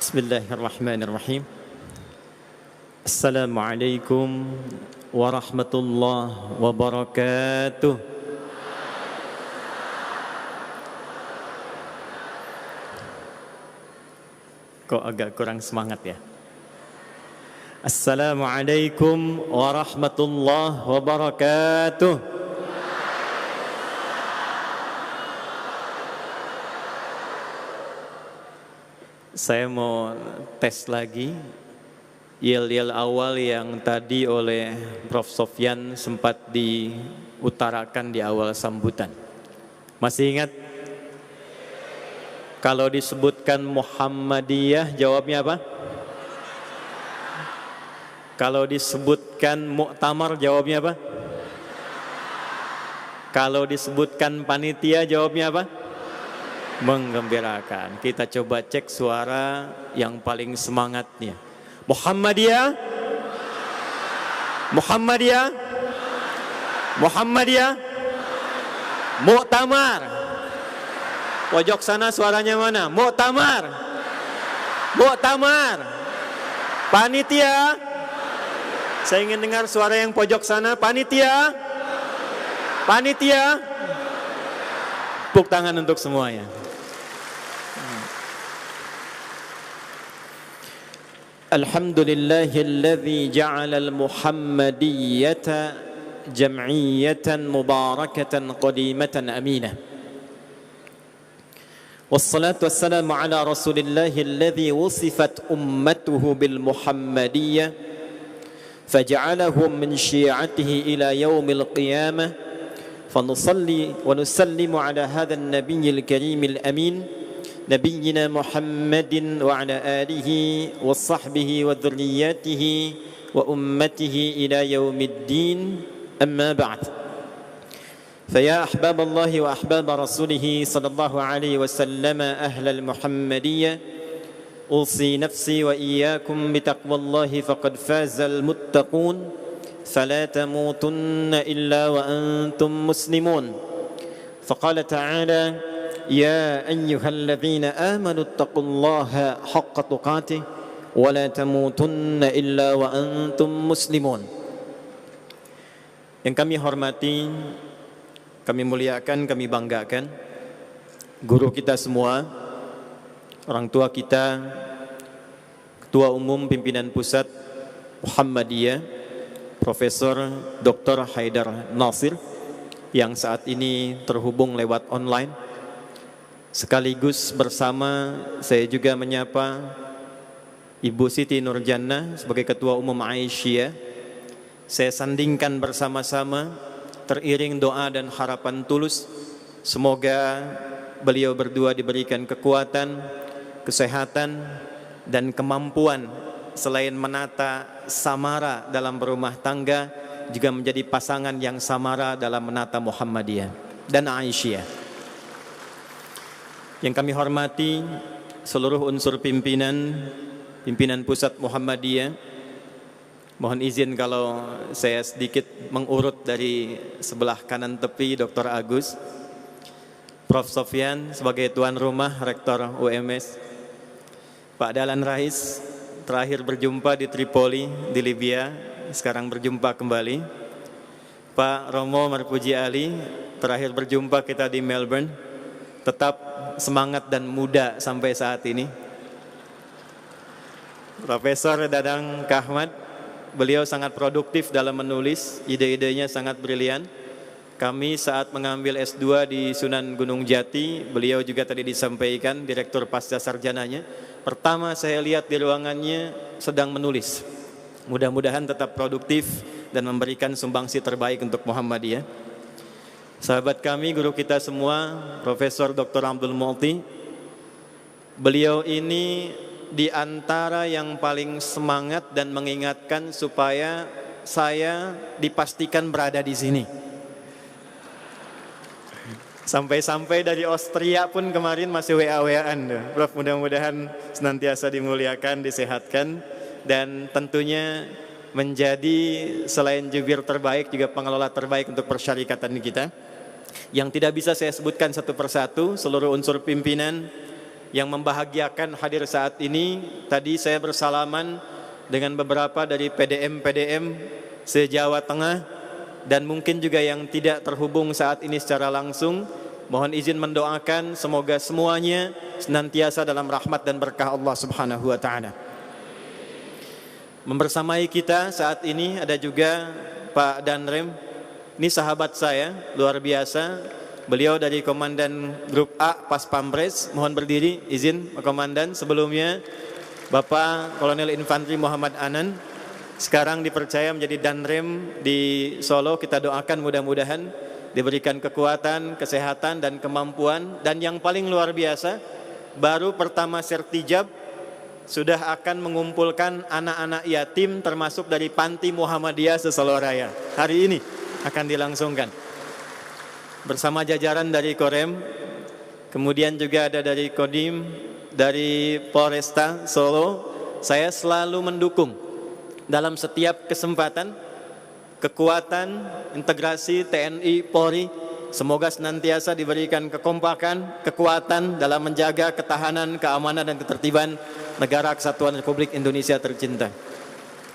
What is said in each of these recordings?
Bismillahirrahmanirrahim. Assalamualaikum warahmatullahi wabarakatuh. Kok agak kurang semangat ya? Assalamualaikum warahmatullahi wabarakatuh. Saya mau tes lagi yel-yel awal yang tadi oleh Prof. Sofyan sempat diutarakan di awal sambutan. Masih ingat? Kalau disebutkan Muhammadiyah jawabnya apa? Kalau disebutkan Muktamar jawabnya apa? Kalau disebutkan panitia jawabnya apa? Menggembirakan. Kita coba cek suara yang paling semangatnya. Muhammadiyah, Muhammadiyah, Muhammadiyah, Muktamar. Pojok sana suaranya mana? Muktamar, Muktamar. Panitia. Saya ingin dengar suara yang pojok sana. Panitia, panitia. Tepuk tangan untuk semuanya. Alhamdulillahilladzi ja'alal Muhammadiyyata jam'iyyatan mubarakatan qadimatan aminah. Wassalatu wassalamu ala rasulillahilladzi wusifat ummatuhu bil Muhammadiyyah faja'alahum min syi'atihi ila yaumil qiyamah. فنصلي ونسلم على هذا النبي الكريم الأمين نبينا محمد وعلى آله وصحبه وذرياته وأمته إلى يوم الدين أما بعد فيا أحباب الله وأحباب رسوله صلى الله عليه وسلم أهل المحمدية أوصي نفسي وإياكم بتقوى الله فقد فاز المتقون فلا تموتن إلا وأنتم مسلمون فقال تعالى يا أيها الذين آمنوا اتقوا الله حق تقاته ولا تموتن إلا وأنتم مسلمون. Yang kami hormati, kami muliakan, kami banggakan guru kita semua, orang tua kita, Ketua Umum Pimpinan Pusat Muhammadiyah Profesor Dr. Haidar Nasir yang saat ini terhubung lewat online. Sekaligus bersama saya juga menyapa Ibu Siti Nurjannah sebagai Ketua Umum Aisyah. Saya sandingkan bersama-sama teriring doa dan harapan tulus. Semoga beliau berdua diberikan kekuatan, kesehatan dan kemampuan selain menata samara dalam berumah tangga, juga menjadi pasangan yang samara dalam menata Muhammadiyah dan Aisyah. Yang kami hormati seluruh unsur pimpinan pusat Muhammadiyah. Mohon izin kalau saya sedikit mengurut dari sebelah kanan tepi Dr. Agus, Prof. Sofyan sebagai tuan rumah Rektor UMS, Pak Dahlan Rais terakhir berjumpa di Tripoli, di Libya, sekarang berjumpa kembali. Pak Romo Marpuji Ali, terakhir berjumpa kita di Melbourne, tetap semangat dan muda sampai saat ini. Profesor Dadang Kahmat, beliau sangat produktif dalam menulis, ide-idenya sangat brilian. Kami saat mengambil S2 di Sunan Gunung Jati, beliau juga tadi disampaikan, Direktur Pasca Sarjananya, pertama saya lihat di ruangannya sedang menulis. Mudah-mudahan tetap produktif dan memberikan sumbangsi terbaik untuk Muhammadiyah. Sahabat kami, guru kita semua, Profesor Dr. Abdul Mu'ti, beliau ini di antara yang paling semangat dan mengingatkan supaya saya dipastikan berada di sini. Sampai-sampai dari Austria pun kemarin masih WA-WA-an. Prof, mudah-mudahan senantiasa dimuliakan, disehatkan, dan tentunya menjadi selain jubir terbaik juga pengelola terbaik untuk persyarikatan kita. Yang tidak bisa saya sebutkan satu persatu, seluruh unsur pimpinan yang membahagiakan hadir saat ini. Tadi saya bersalaman dengan beberapa dari PDM-PDM se-Jawa Tengah dan mungkin juga yang tidak terhubung saat ini secara langsung. Mohon izin mendoakan semoga semuanya senantiasa dalam rahmat dan berkah Allah Subhanahu wa taala. Membersamai kita saat ini ada juga Pak Danrem. Ini sahabat saya, luar biasa. Beliau dari Komandan Grup A Pas Pampres. Mohon berdiri, izin Pak Komandan. Sebelumnya Bapak Kolonel Infantri Muhammad Anan, sekarang dipercaya menjadi Danrem di Solo. Kita doakan mudah-mudahan diberikan kekuatan, kesehatan dan kemampuan. Dan yang paling luar biasa, baru pertama sertijab sudah akan mengumpulkan anak-anak yatim termasuk dari Panti Muhammadiyah se-Solo Raya. Hari ini akan dilangsungkan bersama jajaran dari Korem, kemudian juga ada dari Kodim, dari Polresta Solo. Saya selalu mendukung dalam setiap kesempatan kekuatan integrasi TNI Polri. Semoga senantiasa diberikan kekompakan, kekuatan dalam menjaga ketahanan, keamanan dan ketertiban negara kesatuan Republik Indonesia tercinta.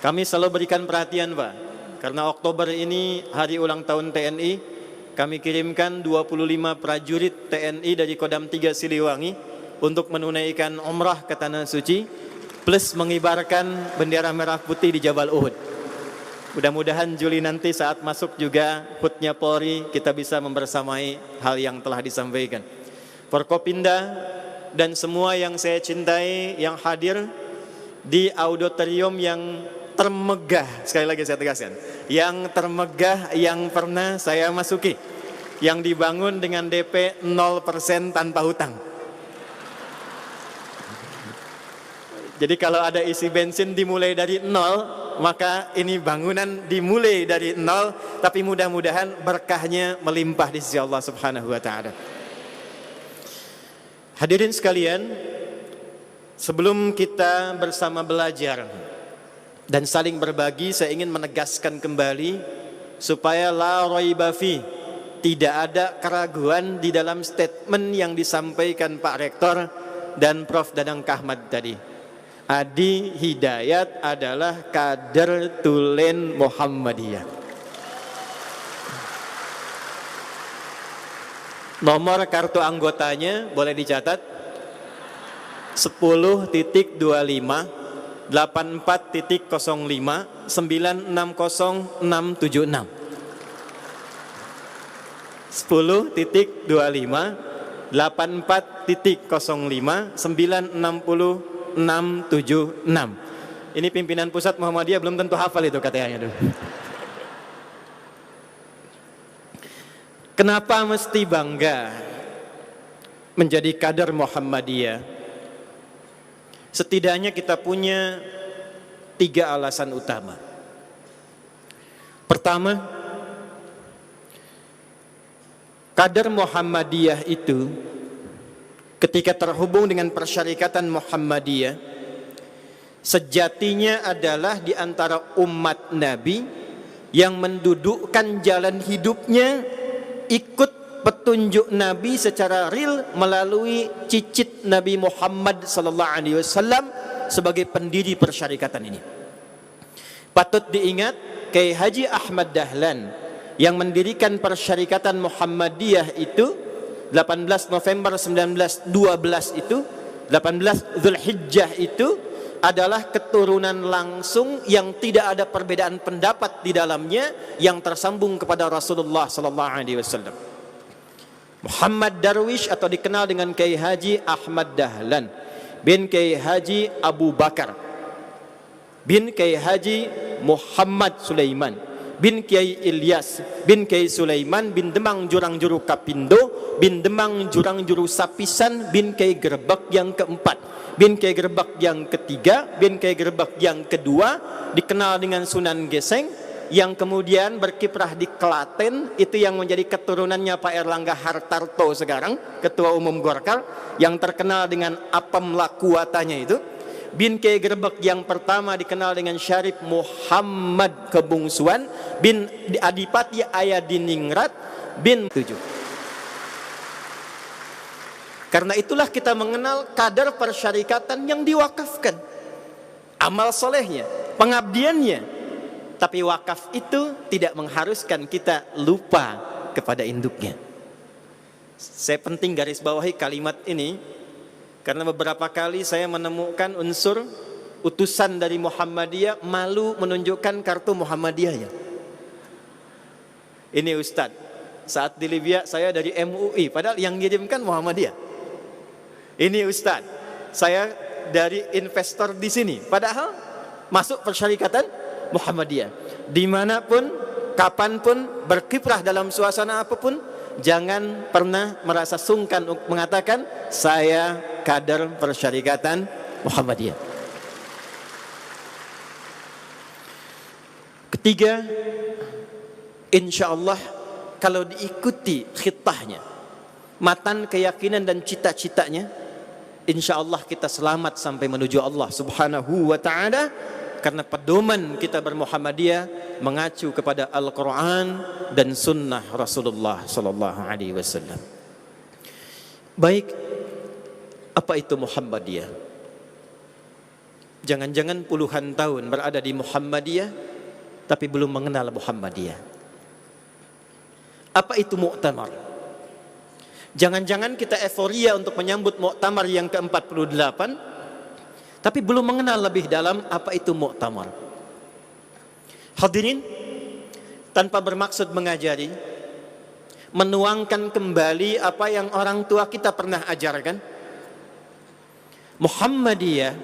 Kami selalu berikan perhatian, Pak, karena Oktober ini hari ulang tahun TNI. Kami kirimkan 25 prajurit TNI dari Kodam 3 Siliwangi untuk menunaikan umrah ke Tanah Suci plus mengibarkan bendera merah putih di Jabal Uhud. Mudah-mudahan Juli nanti saat masuk juga HUT-nya Polri kita bisa membersamai hal yang telah disampaikan. Forkopimda dan semua yang saya cintai yang hadir di auditorium yang termegah, sekali lagi saya tegaskan, yang termegah yang pernah saya masuki, yang dibangun dengan DP 0% tanpa hutang. Jadi kalau ada isi bensin dimulai dari 0, maka ini bangunan dimulai dari 0, tapi mudah-mudahan berkahnya melimpah di sisi Allah Subhanahu wa taala. Hadirin sekalian, sebelum kita bersama belajar dan saling berbagi, saya ingin menegaskan kembali supaya la raiba fi, tidak ada keraguan di dalam statement yang disampaikan Pak Rektor dan Prof Dadang Kahmad tadi. Adi Hidayat adalah kader Tulen Muhammadiyah. Nomor kartu anggotanya boleh dicatat 10.25 84.05 960676. 10.25 84.05 960676. Ini pimpinan pusat Muhammadiyah belum tentu hafal itu katanya. Kenapa mesti bangga menjadi kader Muhammadiyah? Setidaknya kita punya 3 alasan utama. Pertama, kader Muhammadiyah itu ketika terhubung dengan persyarikatan Muhammadiyah, sejatinya adalah di antara umat Nabi yang mendudukkan jalan hidupnya ikut petunjuk Nabi secara real melalui cicit Nabi Muhammad SAW sebagai pendiri persyarikatan ini. Patut diingat, Kiai Haji Ahmad Dahlan yang mendirikan persyarikatan Muhammadiyah itu 18 November 1912 itu, 18 Zulhijjah itu adalah keturunan langsung yang tidak ada perbedaan pendapat di dalamnya yang tersambung kepada Rasulullah sallallahu alaihi wasallam. Muhammad Darwish atau dikenal dengan Kiai Haji Ahmad Dahlan bin Kiai Haji Abu Bakar bin Kiai Haji Muhammad Sulaiman bin Kiai Ilyas bin Kiai Sulaiman bin Demang Jurang Juru Kapindo bin Demang Jurang Juru Sapisan bin Kiai Gerbak yang keempat bin Kiai Gerbak yang ketiga bin Kiai Gerbak yang kedua dikenal dengan Sunan Geseng yang kemudian berkiprah di Klaten, itu yang menjadi keturunannya Pak Erlangga Hartarto sekarang Ketua Umum Golkar yang terkenal dengan apem lakuatanya itu. Bin Kiai Gerbek yang pertama dikenal dengan Syarif Muhammad Kebungsuan bin Adipati Ayadiningrat bin 7. Karena itulah kita mengenal kadar persyarikatan yang diwakafkan, amal solehnya, pengabdiannya. Tapi wakaf itu tidak mengharuskan kita lupa kepada induknya. Saya penting garis bawahi kalimat ini, karena beberapa kali saya menemukan unsur utusan dari Muhammadiyah malu menunjukkan kartu Muhammadiyahnya. Ini Ustadz, saat di Libya saya dari MUI, padahal yang ngirimkan Muhammadiyah. Ini Ustadz, saya dari investor di sini, padahal masuk persyarikatan Muhammadiyah. Dimanapun, kapanpun, berkiprah dalam suasana apapun, jangan pernah merasa sungkan untuk mengatakan saya kader persyarikatan Muhammadiyah. Ketiga, insya Allah kalau diikuti khitahnya, matan keyakinan dan cita-citanya, insya Allah kita selamat sampai menuju Allah Subhanahu wa ta'ala. Karena pedoman kita bermuhammadiyah mengacu kepada Al-Quran dan Sunnah Rasulullah Sallallahu Alaihi Wasallam. Baik, apa itu Muhammadiyah? Jangan-jangan puluhan tahun berada di Muhammadiyah tapi belum mengenal Muhammadiyah. Apa itu muktamar? Jangan-jangan kita euforia untuk menyambut muktamar yang ke-48 tapi belum mengenal lebih dalam apa itu muktamar. Hadirin, tanpa bermaksud mengajari, menuangkan kembali apa yang orang tua kita pernah ajarkan, Muhammadiyah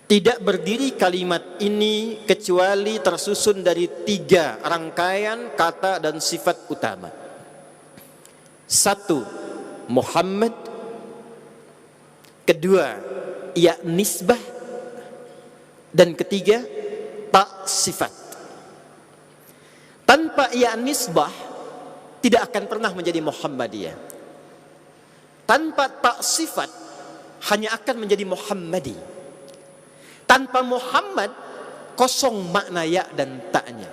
tidak berdiri kalimat ini kecuali tersusun dari 3 rangkaian kata dan sifat utama. 1, Muhammad. Kedua, ya nisbah. Dan ketiga, tak sifat. Tanpa ya nisbah tidak akan pernah menjadi Muhammadiyah. Tanpa tak sifat hanya akan menjadi Muhammadi. Tanpa Muhammad kosong makna ya dan taknya.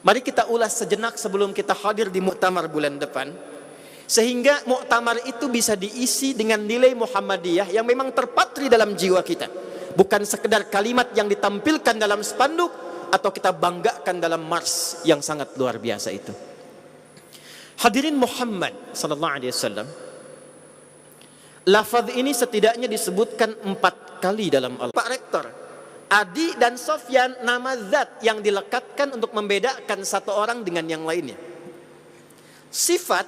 Mari kita ulas sejenak sebelum kita hadir di muktamar bulan depan, sehingga muktamar itu bisa diisi dengan nilai Muhammadiyah yang memang terpatri dalam jiwa kita. Bukan sekedar kalimat yang ditampilkan dalam spanduk atau kita banggakan dalam mars yang sangat luar biasa itu. Hadirin Muhammad sallallahu alaihi wasallam, lafaz ini setidaknya disebutkan 4 kali dalam Al-Quran. Pak Rektor, Adi dan Sofyan nama zat yang dilekatkan untuk membedakan satu orang dengan yang lainnya. Sifat,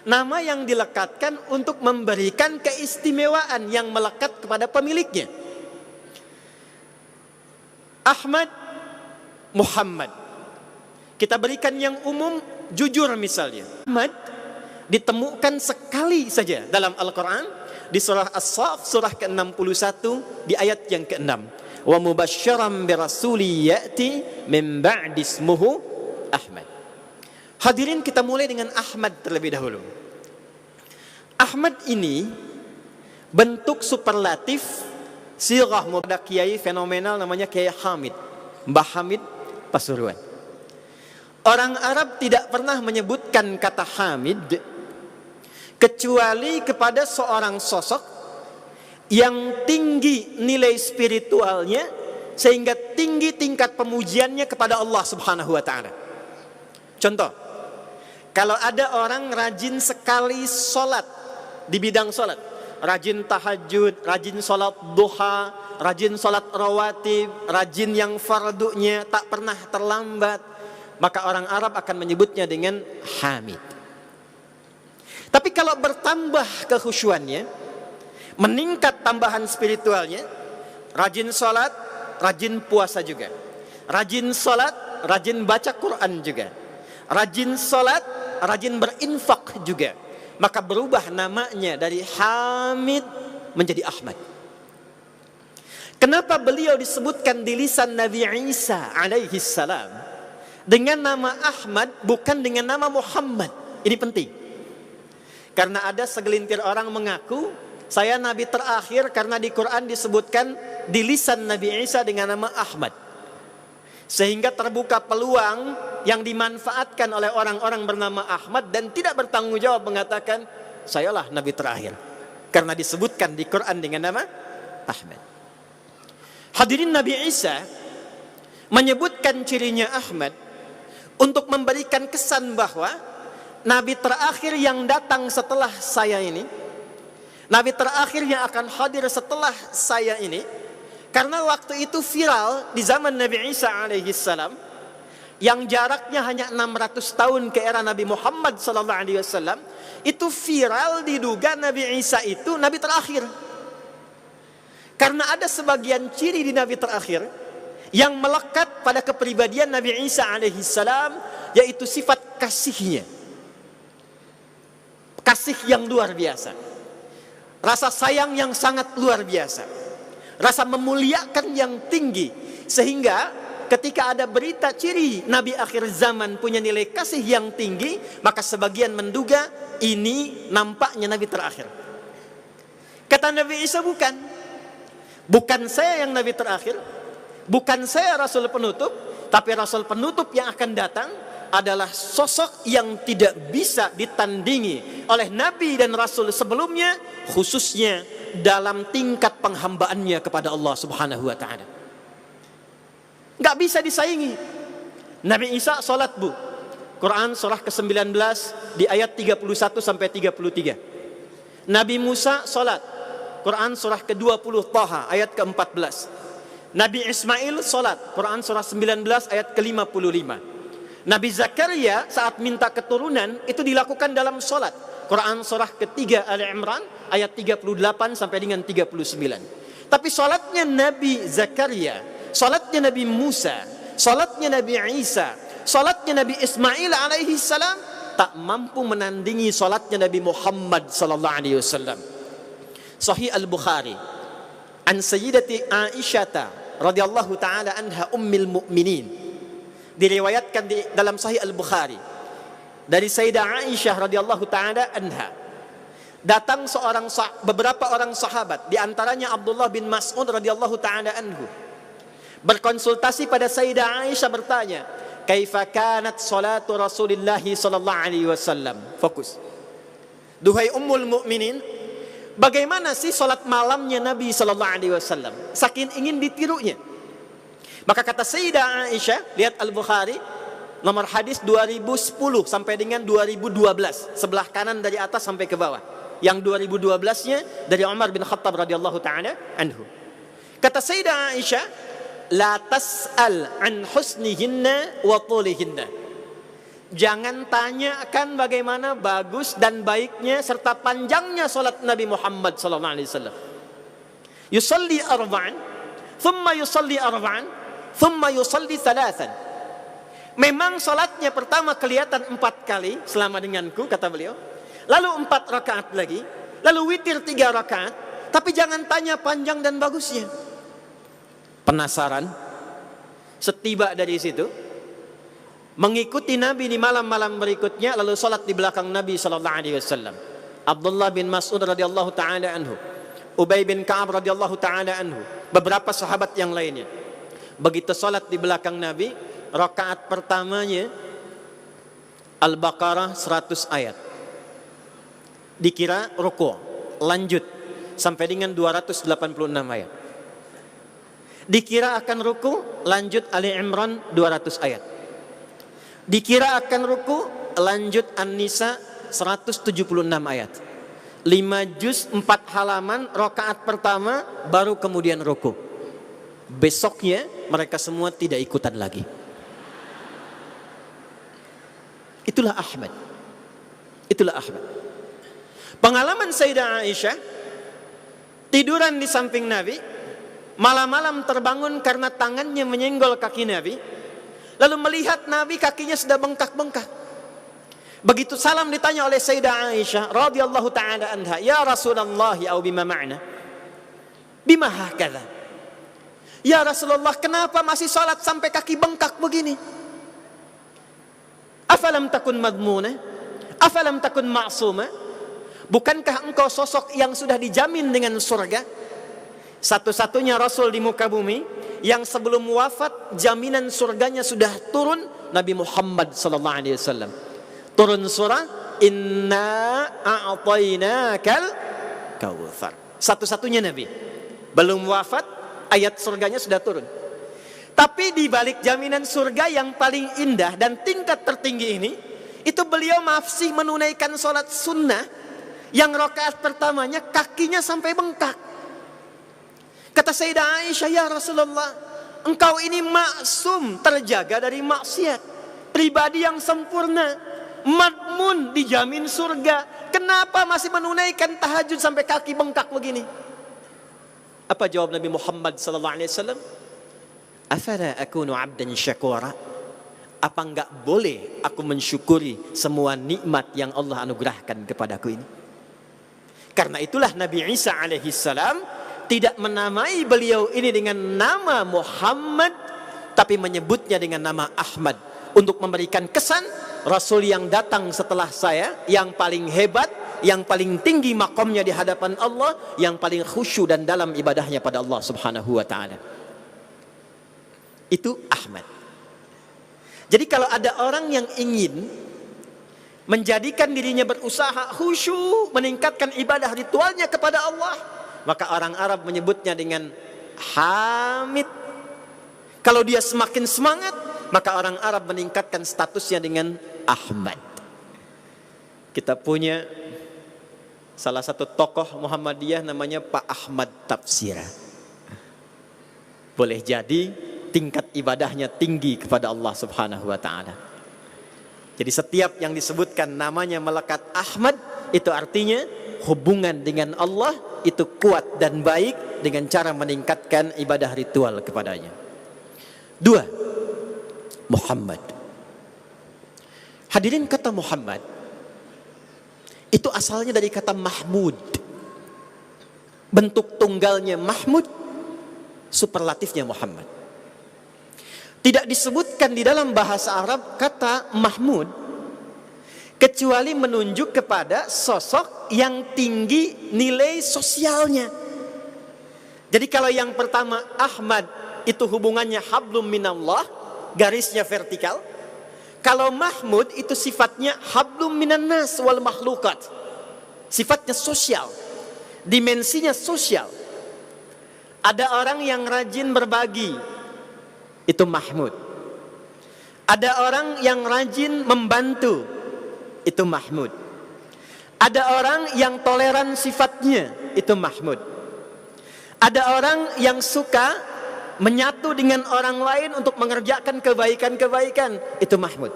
nama yang dilekatkan untuk memberikan keistimewaan yang melekat kepada pemiliknya. Ahmad, Muhammad. Kita berikan yang umum, jujur misalnya. Ahmad ditemukan sekali saja dalam Al-Quran di surah As-Saff surah ke-61 di ayat yang ke-6. Wa mubasysyiran birasuli ya'ti min ba'di ismuhu Ahmad. Hadirin, kita mulai dengan Ahmad terlebih dahulu. Ahmad ini bentuk superlatif sirah muda kiai fenomenal namanya Kiai Hamid, Mbah Hamid Pasuruan. Orang Arab tidak pernah menyebutkan kata Hamid kecuali kepada seorang sosok yang tinggi nilai spiritualnya sehingga tinggi tingkat pemujiannya kepada Allah Subhanahu wa ta'ala. Contoh, kalau ada orang rajin sekali sholat di bidang sholat, rajin tahajud, rajin sholat duha, rajin sholat rawatib, rajin yang fardunya tak pernah terlambat, maka orang Arab akan menyebutnya dengan Hamid. Tapi kalau bertambah kekhusyuannya, meningkat tambahan spiritualnya, rajin sholat, rajin puasa juga, rajin sholat, rajin baca Quran juga, rajin sholat, rajin berinfak juga, maka berubah namanya dari Hamid menjadi Ahmad. Kenapa beliau disebutkan di lisan Nabi Isa alaihi salam dengan nama Ahmad bukan dengan nama Muhammad? Ini penting. Karena ada segelintir orang mengaku saya nabi terakhir karena di Quran disebutkan di lisan Nabi Isa dengan nama Ahmad. Sehingga terbuka peluang yang dimanfaatkan oleh orang-orang bernama Ahmad dan tidak bertanggung jawab mengatakan sayalah nabi terakhir. Karena disebutkan di Quran dengan nama Ahmad. Hadirin, Nabi Isa menyebutkan cirinya Ahmad untuk memberikan kesan bahwa nabi terakhir yang datang setelah saya ini, nabi terakhir yang akan hadir setelah saya ini, karena waktu itu viral di zaman Nabi Isa alaihissalam, yang jaraknya hanya 600 tahun ke era Nabi Muhammad sallallahu alaihi wasallam, itu viral diduga Nabi Isa itu nabi terakhir. Karena ada sebagian ciri di nabi terakhir yang melekat pada kepribadian Nabi Isa alaihissalam, yaitu sifat kasihnya. Kasih yang luar biasa. Rasa sayang yang sangat luar biasa. Rasa memuliakan yang tinggi. Sehingga ketika ada berita ciri Nabi akhir zaman punya nilai kasih yang tinggi, maka sebagian menduga ini nampaknya Nabi terakhir. Kata Nabi Isa, bukan. Bukan saya yang Nabi terakhir. Bukan saya Rasul penutup, tapi Rasul penutup yang akan datang adalah sosok yang tidak bisa ditandingi oleh Nabi dan Rasul sebelumnya, khususnya dalam tingkat penghambaannya kepada Allah Subhanahu wa ta'ala. Gak bisa disaingi. Nabi Isa salat, Bu. Quran surah ke-19 di ayat 31 sampai 33. Nabi Musa salat. Quran surah ke-20 Taha ayat ke-14. Nabi Ismail salat, Quran surah 19 ayat ke-55. Nabi Zakaria saat minta keturunan itu dilakukan dalam salat, Quran surah ke-3 Ali Imran ayat 38 sampai dengan 39. Tapi salatnya Nabi Zakaria, salatnya Nabi Musa, salatnya Nabi Isa, salatnya Nabi Ismail alaihi salam tak mampu menandingi salatnya Nabi Muhammad sallallahu alaihi wasallam. Sahih Al-Bukhari an Sayyidati Aisyah radhiyallahu taala anha ummil mu'minin, diriwayatkan di dalam Sahih Al-Bukhari dari Sayyidah Aisyah radhiyallahu taala anha, datang beberapa orang sahabat, di antaranya Abdullah bin Mas'ud radhiyallahu taala anhu, berkonsultasi pada Sayyidah Aisyah bertanya, kaifa kanat salatu Rasulillah sallallahu alaihi wasallam? Fokus. Duhai ummul mukminin, bagaimana sih salat malamnya Nabi sallallahu alaihi wasallam? Saking ingin ditirunya. Maka kata Sayyidah Aisyah, lihat Al-Bukhari nomor hadis 2010 sampai dengan 2012, sebelah kanan dari atas sampai ke bawah. Yang 2012-nya dari Umar bin Khattab radhiyallahu taala anhu. Kata Sayyidah Aisyah, la tas'al an husnihinna wa tulihinna. Jangan tanyakan bagaimana bagus dan baiknya serta panjangnya salat Nabi Muhammad sallallahu alaihi wasallam. Yusalli arba'an, thumma yusalli arba'an, thumma yusalli thalathan. Memang salatnya pertama kelihatan 4 kali selama denganku, kata beliau. Lalu 4 rakaat lagi, lalu witir 3 rakaat, tapi jangan tanya panjang dan bagusnya. Penasaran? Setiba dari situ, mengikuti Nabi di malam-malam berikutnya, lalu salat di belakang Nabi sallallahu alaihi wasallam. Abdullah bin Mas'ud radhiyallahu taala anhu, Ubay bin Ka'ab radhiyallahu taala anhu, beberapa sahabat yang lainnya. Begitu salat di belakang Nabi, rakaat pertamanya Al-Baqarah 100 ayat. Dikira ruku', lanjut sampai dengan 286 ayat. Dikira akan ruku', lanjut Ali Imran 200 ayat. Dikira akan ruku', lanjut An-Nisa 176 ayat. 5 juz 4 halaman rakaat pertama, baru kemudian ruku'. Besoknya mereka semua tidak ikutan lagi. Itulah Ahmad. Itulah Ahmad. Pengalaman Sayyidah Aisyah, tiduran di samping Nabi, malam-malam terbangun karena tangannya menyenggol kaki Nabi, lalu melihat Nabi kakinya sudah bengkak-bengkak. Begitu salam ditanya oleh Sayyidah Aisyah radhiyallahu taala anha, ya Rasulullah au bima ma'na? Bima hakadha? Ya Rasulullah, kenapa masih salat sampai kaki bengkak begini? Afalam takun madmuna? Afalam takun ma'suma? Bukankah engkau sosok yang sudah dijamin dengan surga? Satu-satunya Rasul di muka bumi yang sebelum wafat jaminan surganya sudah turun, Nabi Muhammad sallallahu alaihi wasallam. Turun surah inna a'tainakal kautsar. Satu-satunya Nabi belum wafat, ayat surganya sudah turun. Tapi di balik jaminan surga yang paling indah dan tingkat tertinggi ini, itu beliau masih menunaikan sholat sunnah yang rakaat pertamanya kakinya sampai bengkak. Kata Sayyidah Aisyah, ya Rasulullah, engkau ini maksum, terjaga dari maksiat, pribadi yang sempurna, madmun, dijamin surga, kenapa masih menunaikan tahajud sampai kaki bengkak begini? Apa jawab Nabi Muhammad SAW? Afala akunu abdan syakura? Apa enggak boleh aku mensyukuri semua nikmat yang Allah anugerahkan kepadaku ini? Karena itulah Nabi Isa alaihissalam tidak menamai beliau ini dengan nama Muhammad, tapi menyebutnya dengan nama Ahmad, untuk memberikan kesan Rasul yang datang setelah saya, yang paling hebat, yang paling tinggi makomnya di hadapan Allah, yang paling khusyuk dan dalam ibadahnya pada Allah subhanahu wa ta'ala. Itu Ahmad. Jadi kalau ada orang yang ingin menjadikan dirinya berusaha khusyuk, meningkatkan ibadah ritualnya kepada Allah, maka orang Arab menyebutnya dengan Hamid. Kalau dia semakin semangat, maka orang Arab meningkatkan statusnya dengan Ahmad. Kita punya salah satu tokoh Muhammadiyah namanya Pak Ahmad Tafsira. Boleh jadi tingkat ibadahnya tinggi kepada Allah subhanahu wa ta'ala. Jadi setiap yang disebutkan namanya melekat Ahmad, itu artinya hubungan dengan Allah itu kuat dan baik dengan cara meningkatkan ibadah ritual kepadanya. 2. Muhammad. Hadirin, kata Muhammad itu asalnya dari kata Mahmud. Bentuk tunggalnya Mahmud, superlatifnya Muhammad. Tidak disebutkan di dalam bahasa Arab kata Mahmud kecuali menunjuk kepada sosok yang tinggi nilai sosialnya. Jadi kalau yang pertama Ahmad itu hubungannya hablum minallah, garisnya vertikal. Kalau Mahmud itu sifatnya hablum minan nas wal makhlukat, sifatnya sosial, dimensinya sosial. Ada orang yang rajin berbagi, itu Mahmud. Ada orang yang rajin membantu, itu Mahmud. Ada orang yang toleran sifatnya, itu Mahmud. Ada orang yang suka menyatu dengan orang lain untuk mengerjakan kebaikan-kebaikan, itu Mahmud.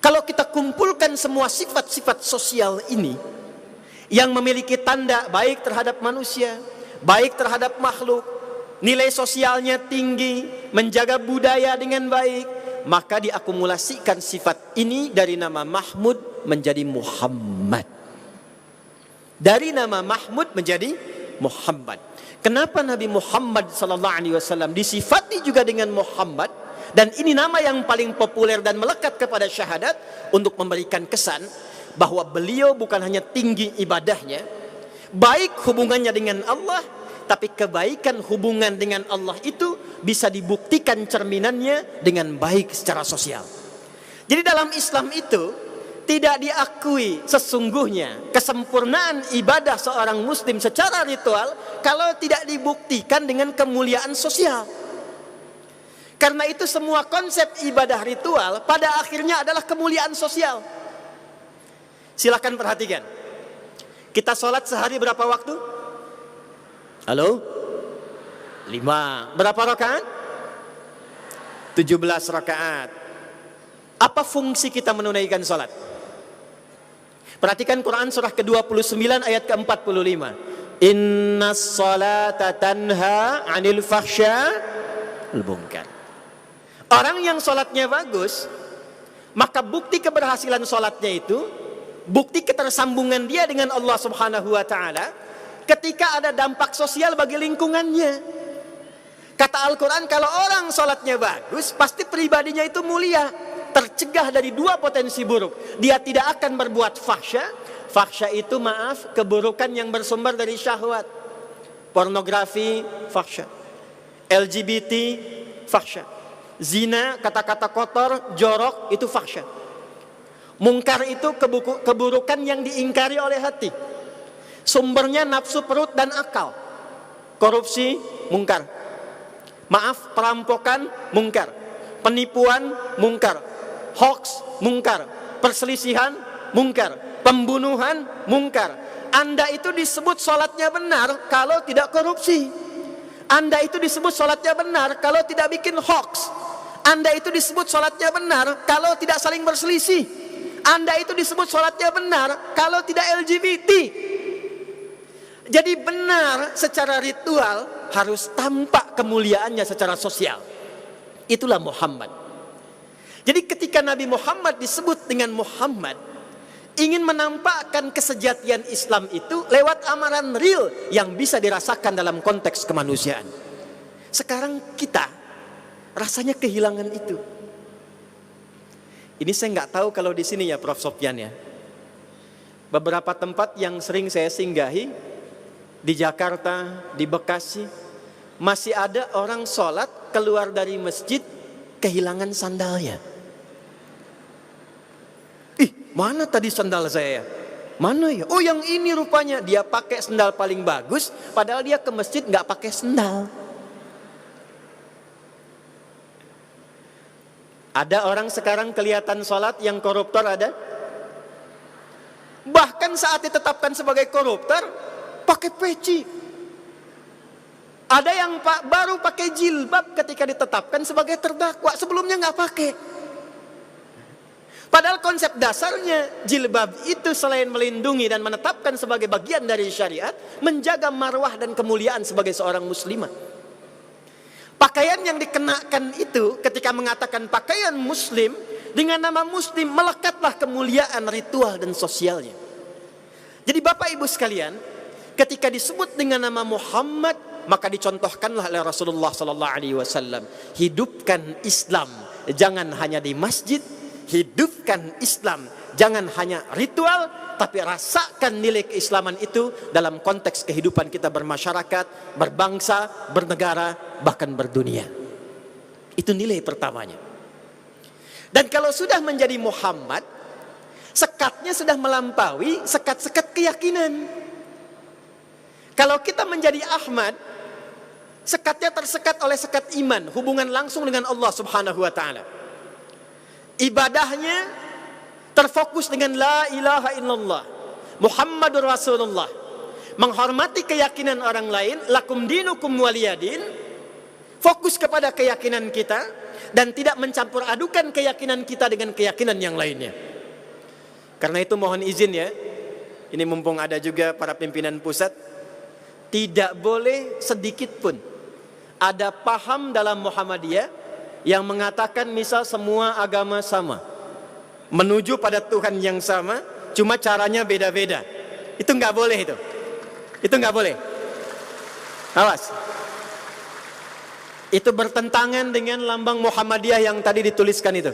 Kalau kita kumpulkan semua sifat-sifat sosial ini yang memiliki tanda baik terhadap manusia, baik terhadap makhluk, nilai sosialnya tinggi, menjaga budaya dengan baik, maka diakumulasikan sifat ini dari nama Mahmud menjadi Muhammad. Dari nama Mahmud menjadi Muhammad. Kenapa Nabi Muhammad SAW disifati juga dengan Muhammad? Dan ini nama yang paling populer dan melekat kepada syahadat untuk memberikan kesan bahwa beliau bukan hanya tinggi ibadahnya, baik hubungannya dengan Allah, tapi kebaikan hubungan dengan Allah itu bisa dibuktikan cerminannya dengan baik secara sosial. Jadi dalam Islam itu tidak diakui sesungguhnya kesempurnaan ibadah seorang muslim secara ritual kalau tidak dibuktikan dengan kemuliaan sosial. Karena itu semua konsep ibadah ritual pada akhirnya adalah kemuliaan sosial. Silakan perhatikan. Kita sholat sehari berapa waktu? Halo? 5. Berapa rakaat? 17 rakaat. Apa fungsi kita menunaikan sholat? Perhatikan Quran surah ke-29 ayat ke-45. Innas salata tanha 'anil fahsya'i wal munkar. Orang yang sholatnya bagus, maka bukti keberhasilan sholatnya itu, bukti ketersambungan dia dengan Allah subhanahu wa ta'ala, ketika ada dampak sosial bagi lingkungannya. Kata Al-Quran, kalau orang sholatnya bagus, pasti pribadinya itu mulia, tercegah dari 2 potensi buruk. Dia tidak akan berbuat fahsya. Fahsya itu keburukan yang bersumber dari syahwat. Pornografi, fahsya. LGBT, fahsya. Zina, kata-kata kotor, jorok, itu fahsya. Mungkar itu keburukan yang diingkari oleh hati. Sumbernya nafsu perut dan akal. Korupsi, mungkar. Maaf, perampokan, mungkar. Penipuan, mungkar. Hoax, mungkar. Perselisihan, mungkar. Pembunuhan, mungkar. Anda itu disebut sholatnya benar kalau tidak korupsi. Anda itu disebut sholatnya benar kalau tidak bikin hoax. Anda itu disebut sholatnya benar kalau tidak saling berselisih. Anda itu disebut sholatnya benar kalau tidak LGBT. Jadi benar secara ritual harus tampak kemuliaannya secara sosial. Itulah Muhammad. Jadi ketika Nabi Muhammad disebut dengan Muhammad, ingin menampakkan kesejatian Islam itu lewat amaran real yang bisa dirasakan dalam konteks kemanusiaan. Sekarang kita rasanya kehilangan itu. Ini saya nggak tahu kalau di sini ya Prof. Sofyan ya. Beberapa tempat yang sering saya singgahi di Jakarta, di Bekasi, masih ada orang sholat keluar dari masjid kehilangan sandalnya. Ih, mana tadi sandal saya? Mana ya? Oh, yang ini rupanya. Dia pakai sandal paling bagus, padahal dia ke masjid nggak pakai sandal. Ada orang sekarang kelihatan sholat yang koruptor ada. Bahkan saat ditetapkan sebagai koruptor, pakai peci. Ada yang baru pakai jilbab ketika ditetapkan sebagai terdakwa. Sebelumnya nggak pakai. Padahal konsep dasarnya jilbab itu selain melindungi dan menetapkan sebagai bagian dari syariat, menjaga marwah dan kemuliaan sebagai seorang muslimah. Pakaian yang dikenakan itu ketika mengatakan pakaian muslim dengan nama muslim, melekatlah kemuliaan ritual dan sosialnya. Jadi Bapak Ibu sekalian, ketika disebut dengan nama Muhammad, maka dicontohkanlah oleh Rasulullah sallallahu alaihi wasallam, hidupkan Islam jangan hanya di masjid, hidupkan Islam jangan hanya ritual, tapi rasakan nilai keislaman itu dalam konteks kehidupan kita bermasyarakat, berbangsa, bernegara, bahkan berdunia. Itu nilai pertamanya. Dan kalau sudah menjadi Muhammad, sekatnya sudah melampaui sekat-sekat keyakinan. Kalau kita menjadi Ahmad, sekatnya tersekat oleh sekat iman, hubungan langsung dengan Allah Subhanahu wa taala. Ibadahnya terfokus dengan la ilaha illallah Muhammadur Rasulullah, menghormati keyakinan orang lain, lakum dinukum waliyadin, fokus kepada keyakinan kita dan tidak mencampur adukan keyakinan kita dengan keyakinan yang lainnya. Karena itu mohon izin ya, ini mumpung ada juga para pimpinan pusat, tidak boleh sedikit pun ada paham dalam Muhammadiyah yang mengatakan misal semua agama sama, menuju pada Tuhan yang sama, cuma caranya beda-beda. Itu nggak boleh itu. Itu nggak boleh. Awas. Itu bertentangan dengan lambang Muhammadiyah yang tadi dituliskan itu.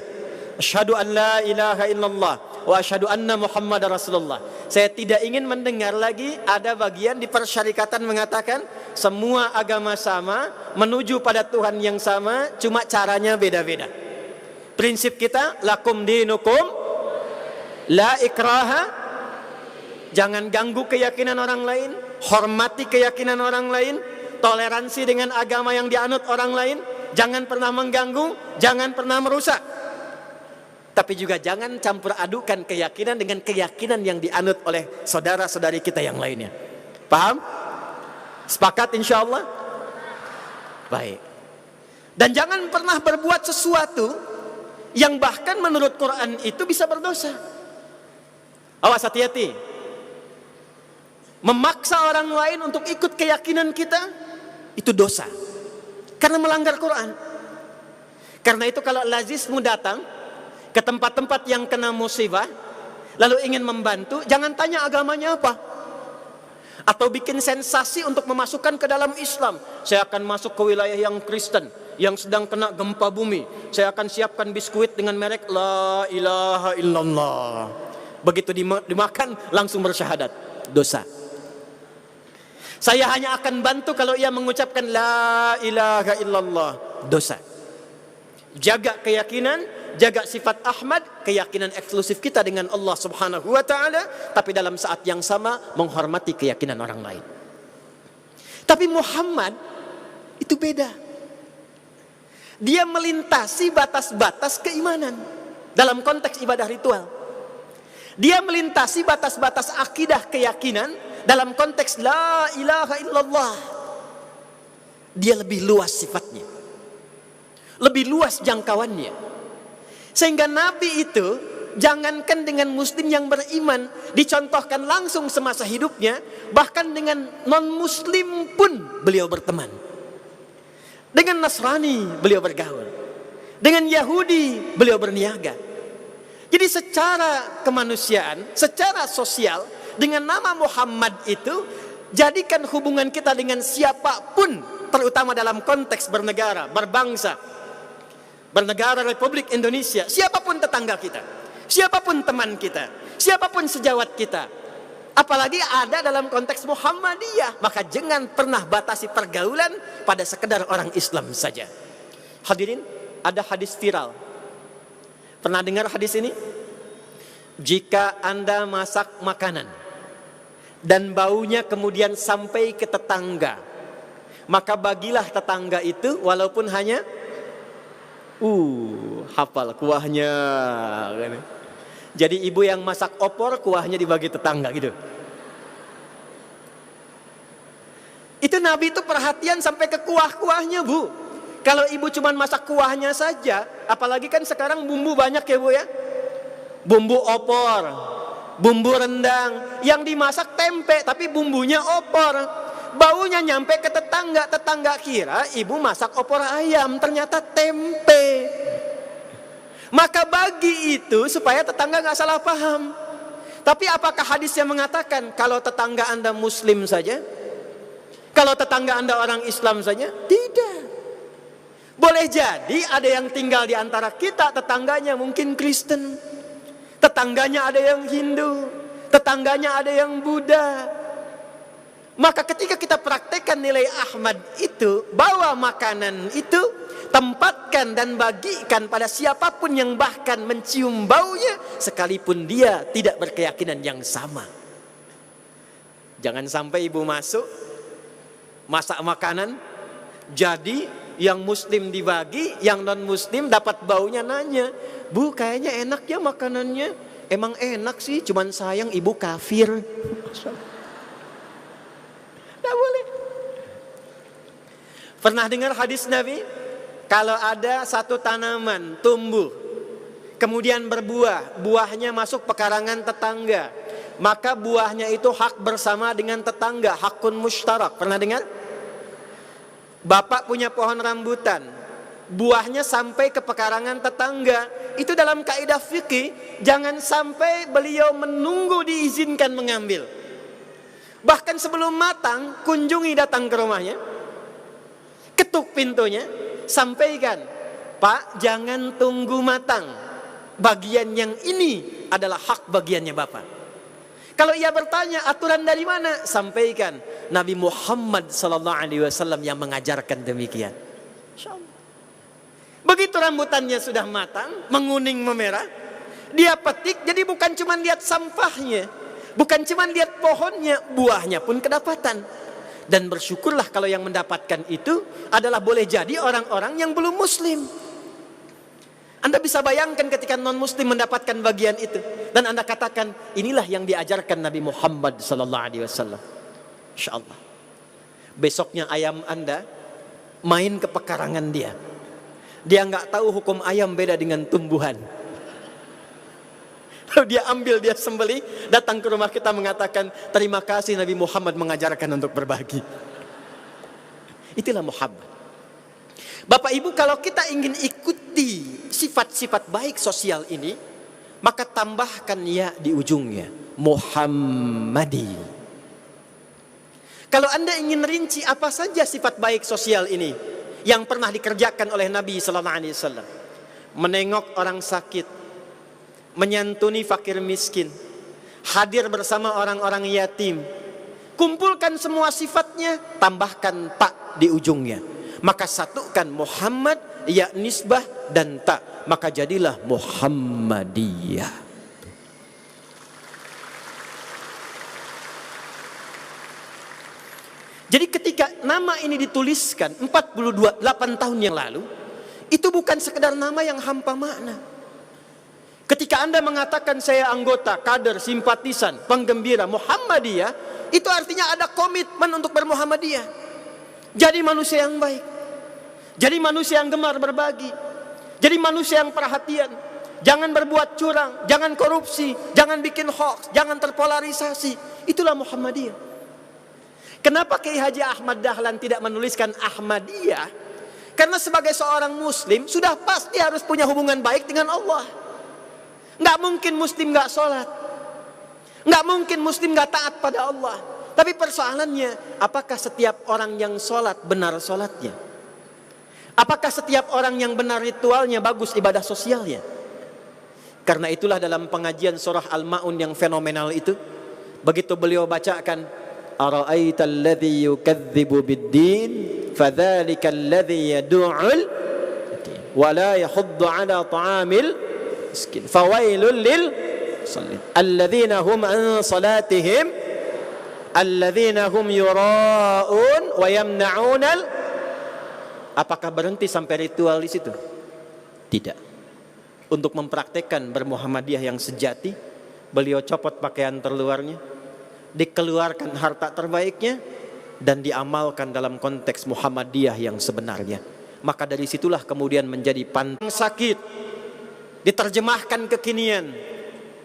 Asyhadu an la ilaha illallah wa asyhadu anna Muhammadar Rasulullah. Saya tidak ingin mendengar lagi ada bagian di persyarikatan mengatakan semua agama sama, menuju pada Tuhan yang sama, cuma caranya beda-beda. Prinsip kita lakum dinukum la ikraha, jangan ganggu keyakinan orang lain, hormati keyakinan orang lain, toleransi dengan agama yang dianut orang lain, jangan pernah mengganggu, jangan pernah merusak. Tapi juga jangan campur adukan keyakinan dengan keyakinan yang dianut oleh saudara-saudari kita yang lainnya. Paham? Sepakat insyaallah? Baik. Dan jangan pernah berbuat sesuatu yang bahkan menurut Quran itu bisa berdosa. Awas, hati-hati. Memaksa orang lain untuk ikut keyakinan kita itu dosa, karena melanggar Quran. Karena itu kalau lazismu datang ke tempat-tempat yang kena musibah lalu ingin membantu, jangan tanya agamanya apa, atau bikin sensasi untuk memasukkan ke dalam Islam. Saya akan masuk ke wilayah yang Kristen yang sedang kena gempa bumi, saya akan siapkan biskuit dengan merek la ilaha illallah. Begitu dimakan langsung bersyahadat, dosa. Saya hanya akan bantu kalau ia mengucapkan la ilaha illallah, dosa. Jaga keyakinan, jaga sifat Ahmad, keyakinan eksklusif kita dengan Allah Subhanahu wa taala, tapi dalam saat yang sama menghormati keyakinan orang lain. Tapi Muhammad itu beda. Dia melintasi batas-batas keimanan dalam konteks ibadah ritual. Dia melintasi batas-batas akidah keyakinan dalam konteks la ilaha illallah. Dia lebih luas sifatnya, lebih luas jangkauannya. Sehingga Nabi itu jangankan dengan muslim yang beriman, dicontohkan langsung semasa hidupnya, bahkan dengan non-muslim pun beliau berteman. Dengan Nasrani beliau bergaul, dengan Yahudi beliau berniaga. Jadi secara kemanusiaan, secara sosial, dengan nama Muhammad itu, jadikan hubungan kita dengan siapapun, terutama dalam konteks bernegara, berbangsa, bernegara Republik Indonesia, siapapun tetangga kita, siapapun teman kita, siapapun sejawat kita, apalagi ada dalam konteks Muhammadiyah, maka jangan pernah batasi pergaulan pada sekedar orang Islam saja. Hadirin, ada hadis viral. Pernah dengar hadis ini? Jika Anda masak makanan dan baunya kemudian sampai ke tetangga, maka bagilah tetangga itu walaupun hanya hafal kuahnya. Jadi ibu yang masak opor, kuahnya dibagi tetangga gitu. Itu Nabi itu perhatian sampai ke kuah-kuahnya, Bu. Kalau ibu cuma masak kuahnya saja, apalagi kan sekarang bumbu banyak ya, Bu ya. Bumbu opor, bumbu rendang, yang dimasak tempe tapi bumbunya opor. Baunya nyampe ke tetangga, tetangga kira ibu masak opor ayam, ternyata tempe. Maka bagi itu supaya tetangga gak salah paham. Tapi apakah hadis yang mengatakan kalau tetangga Anda muslim saja, kalau tetangga Anda orang Islam saja? Tidak. Boleh jadi ada yang tinggal di antara kita, tetangganya mungkin Kristen, tetangganya ada yang Hindu, tetangganya ada yang Buddha. Maka ketika kita praktekkan nilai Ahmad itu, bawa makanan itu, tempatkan dan bagikan pada siapapun yang bahkan mencium baunya, sekalipun dia tidak berkeyakinan yang sama. Jangan sampai ibu masuk, masak makanan, jadi yang muslim dibagi, yang non muslim dapat baunya, nanya, Bu kayaknya enak ya makanannya. Emang enak sih, cuman sayang ibu kafir. Tidak boleh. Pernah dengar hadis Nabi? Kalau ada satu tanaman tumbuh, kemudian berbuah, buahnya masuk pekarangan tetangga, maka buahnya itu hak bersama dengan tetangga, hakun mustarak. Pernah dengar? Bapak punya pohon rambutan, buahnya sampai ke pekarangan tetangga. Itu dalam kaidah fikih, jangan sampai beliau menunggu diizinkan mengambil. Bahkan sebelum matang, kunjungi datang ke rumahnya, ketuk pintunya, sampaikan, Pak jangan tunggu matang, bagian yang ini adalah hak bagiannya Bapak. Kalau ia bertanya aturan dari mana, sampaikan Nabi Muhammad SAW yang mengajarkan demikian. Begitu rambutannya sudah matang, menguning memerah, dia petik, jadi bukan cuma lihat sampahnya, bukan cuma lihat pohonnya, buahnya pun kedapatan. Dan bersyukurlah kalau yang mendapatkan itu adalah boleh jadi orang-orang yang belum muslim. Anda bisa bayangkan ketika non muslim mendapatkan bagian itu, dan Anda katakan inilah yang diajarkan Nabi Muhammad SAW. Insyaallah besoknya ayam Anda main ke pekarangan dia nggak tahu hukum ayam beda dengan tumbuhan. Lalu dia ambil, dia sembelih, datang ke rumah kita mengatakan, terima kasih Nabi Muhammad mengajarkan untuk berbagi. Itulah Muhammad. Bapak Ibu, kalau kita ingin ikuti sifat-sifat baik sosial ini, maka tambahkan ya di ujungnya, Muhammadi. Kalau Anda ingin rinci apa saja sifat baik sosial ini yang pernah dikerjakan oleh Nabi SAW, menengok orang sakit, menyantuni fakir miskin, hadir bersama orang-orang yatim, kumpulkan semua sifatnya, tambahkan tak di ujungnya, maka satukan Muhammad ya nisbah dan ta, maka jadilah Muhammadiyah. Jadi ketika nama ini dituliskan 8 tahun yang lalu, itu bukan sekedar nama yang hampa makna. Ketika Anda mengatakan saya anggota, kader, simpatisan, penggembira Muhammadiyah, itu artinya ada komitmen untuk bermuhammadiyah. Jadi manusia yang baik, jadi manusia yang gemar berbagi, jadi manusia yang perhatian. Jangan berbuat curang, jangan korupsi, jangan bikin hoax, jangan terpolarisasi. Itulah Muhammadiyah. Kenapa Kiai Haji Ahmad Dahlan tidak menuliskan Ahmadiyah? Karena sebagai seorang muslim sudah pasti harus punya hubungan baik dengan Allah. Nggak mungkin muslim nggak sholat, nggak mungkin muslim nggak taat pada Allah. Tapi persoalannya, apakah setiap orang yang sholat benar sholatnya? Apakah setiap orang yang benar ritualnya bagus ibadah sosialnya? Karena itulah dalam pengajian surah Al-Ma'un yang fenomenal itu, begitu beliau bacakan, ara'aita alladhi yukadzibu bid-din fadzalika alladhi yad'ul wa la yahuddu 'ala ta'amil miskin fawailul lil musallin alladhina hum an salatihim alladhina hum yura'un wa yamna'un. Apakah berhenti sampai ritual di situ? Tidak. Untuk mempraktekkan bermuhammadiyah yang sejati, beliau copot pakaian terluarnya, dikeluarkan harta terbaiknya, dan diamalkan dalam konteks Muhammadiyah yang sebenarnya. Maka dari situlah kemudian menjadi pantang sakit, diterjemahkan kekinian,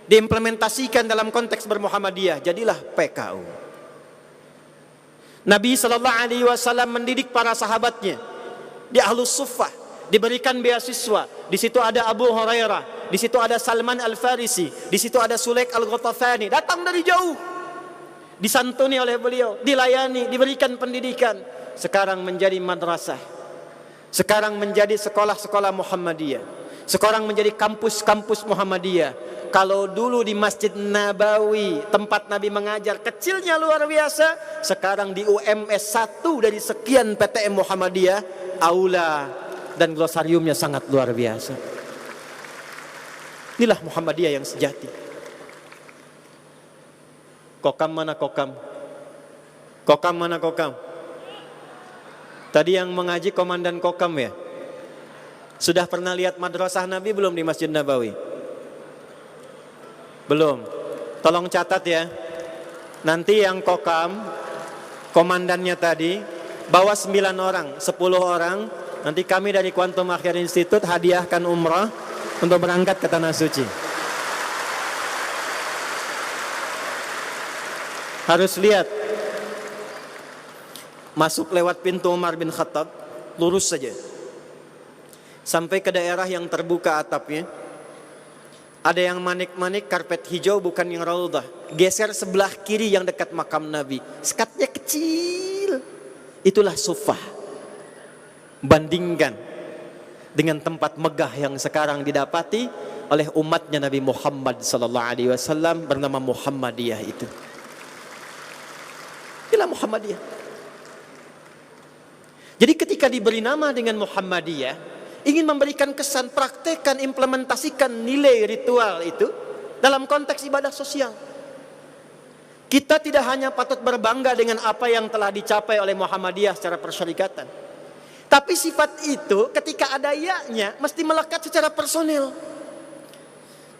diimplementasikan dalam konteks bermuhammadiyah, jadilah PKU. Nabi SAW mendidik para sahabatnya di Ahlus Suffah, diberikan beasiswa. Di situ ada Abu Hurairah, di situ ada Salman Al-Farisi, di situ ada Sulaik Al-Ghatafani, datang dari jauh, disantuni oleh beliau, dilayani, diberikan pendidikan. Sekarang menjadi madrasah, sekarang menjadi sekolah-sekolah Muhammadiyah, sekarang menjadi kampus-kampus Muhammadiyah. Kalau dulu di Masjid Nabawi tempat Nabi mengajar kecilnya luar biasa, sekarang di UMS 1 dari sekian PTM Muhammadiyah, aula dan glosariumnya sangat luar biasa. Inilah Muhammadiyah yang sejati. Kokam mana kokam? Kokam mana kokam? Tadi yang mengaji komandan kokam ya? Sudah pernah lihat madrasah Nabi belum di Masjid Nabawi? Belum. Tolong catat ya. Nanti yang kokam, komandannya tadi, bawa 9 orang, 10 orang. Nanti kami dari Quantum Akhir Institute hadiahkan umrah untuk berangkat ke Tanah Suci. Harus lihat. Masuk lewat pintu Umar bin Khattab, lurus saja. Sampai ke daerah yang terbuka atapnya. Ada yang manik-manik karpet hijau, bukan yang raudhah. Geser sebelah kiri yang dekat makam Nabi. Sekatnya kecil. Itulah Suffah. Bandingkan dengan tempat megah yang sekarang didapati oleh umatnya Nabi Muhammad SAW bernama Muhammadiyah itu. Inilah Muhammadiyah. Jadi ketika diberi nama dengan Muhammadiyah, ingin memberikan kesan, praktekkan, implementasikan nilai ritual itu dalam konteks ibadah sosial. Kita tidak hanya patut berbangga dengan apa yang telah dicapai oleh Muhammadiyah secara persyarikatan, tapi sifat itu ketika ada ya-nya mesti melekat secara personil.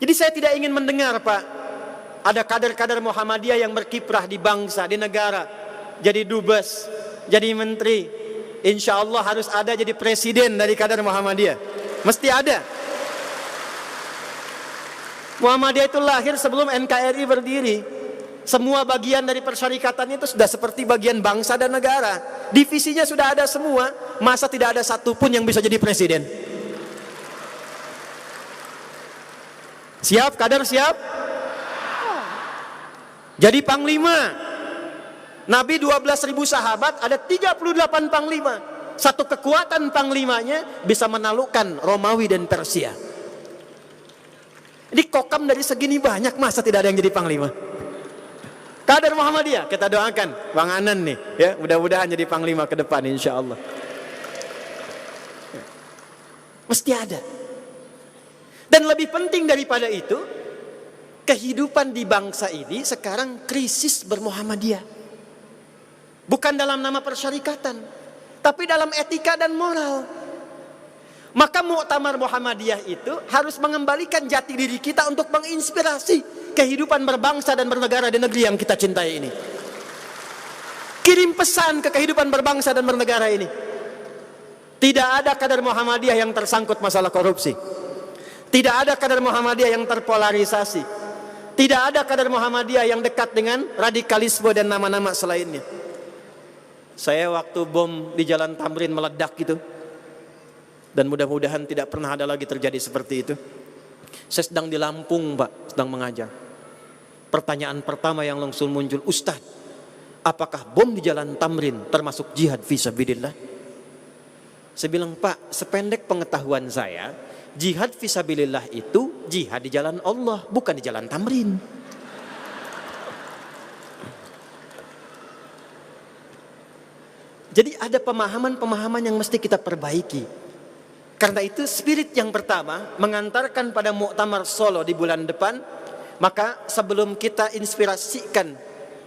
Jadi saya tidak ingin mendengar, Pak, ada kader-kader Muhammadiyah yang berkiprah di bangsa, di negara, jadi dubes, jadi menteri. Insya Allah harus ada jadi presiden dari kader Muhammadiyah. Mesti ada. Muhammadiyah itu lahir sebelum NKRI berdiri. Semua bagian dari persyarikatan itu sudah seperti bagian bangsa dan negara. Divisinya sudah ada semua. Masa tidak ada satupun yang bisa jadi presiden? Siap, kader siap? Jadi panglima. Nabi 12.000 sahabat, ada 38 panglima. Satu kekuatan panglimanya bisa menaklukkan Romawi dan Persia. Jadi kokam dari segini banyak, masa tidak ada yang jadi panglima? Kader Muhammadiyah, kita doakan Bang Anan nih, ya, mudah-mudahan jadi panglima ke depan insya Allah. Mesti ada. Dan lebih penting daripada itu, kehidupan di bangsa ini sekarang krisis bermuhammadiyah. Bukan dalam nama persyarikatan, tapi dalam etika dan moral. Maka Muktamar Muhammadiyah itu harus mengembalikan jati diri kita untuk menginspirasi kehidupan berbangsa dan bernegara di negeri yang kita cintai ini. Kirim pesan ke kehidupan berbangsa dan bernegara ini. Tidak ada kader Muhammadiyah yang tersangkut masalah korupsi. Tidak ada kader Muhammadiyah yang terpolarisasi. Tidak ada kader Muhammadiyah yang dekat dengan radikalisme dan nama-nama selainnya. Saya waktu bom di Jalan Tamrin meledak gitu, dan mudah-mudahan tidak pernah ada lagi terjadi seperti itu. Saya sedang di Lampung, Pak, sedang mengajar. Pertanyaan pertama yang langsung muncul, Ustaz, apakah bom di Jalan Tamrin termasuk jihad fisabilillah? Saya bilang, Pak, sependek pengetahuan saya, jihad fisabilillah itu jihad di jalan Allah, bukan di Jalan Tamrin. Jadi ada pemahaman-pemahaman yang mesti kita perbaiki. Karena itu spirit yang pertama mengantarkan pada Muktamar Solo di bulan depan. Maka sebelum kita inspirasikan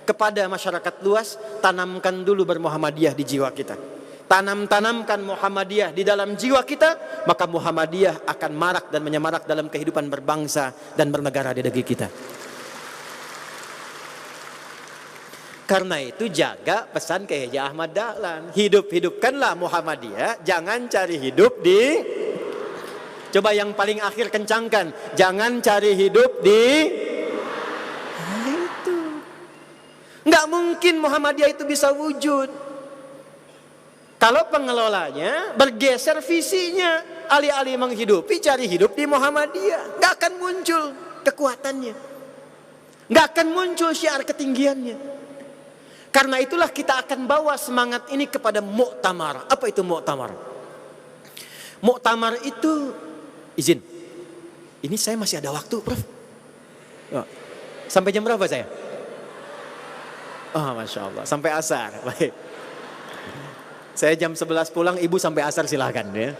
kepada masyarakat luas, tanamkan dulu bermuhammadiyah di jiwa kita. Tanamkan Muhammadiyah di dalam jiwa kita, maka Muhammadiyah akan marak dan menyemarak dalam kehidupan berbangsa dan bernegara di negeri kita. Karena itu jaga pesan Kiai Haji Ahmad Dahlan, hidupkanlah Muhammadiyah, jangan cari hidup di, coba yang paling akhir kencangkan, jangan cari hidup di, nah itu. Nggak mungkin Muhammadiyah itu bisa wujud kalau pengelolanya bergeser visinya, alih-alih menghidupi, cari hidup di Muhammadiyah. Nggak akan muncul kekuatannya, nggak akan muncul syiar ketinggiannya. Karena itulah kita akan bawa semangat ini kepada muktamar. Apa itu muktamar? Muktamar itu, izin, ini saya masih ada waktu, Prof. Oh, sampai jam berapa saya? Oh, Masya Allah, sampai asar. Baik. Saya jam 11 pulang, ibu sampai asar silahkan ya.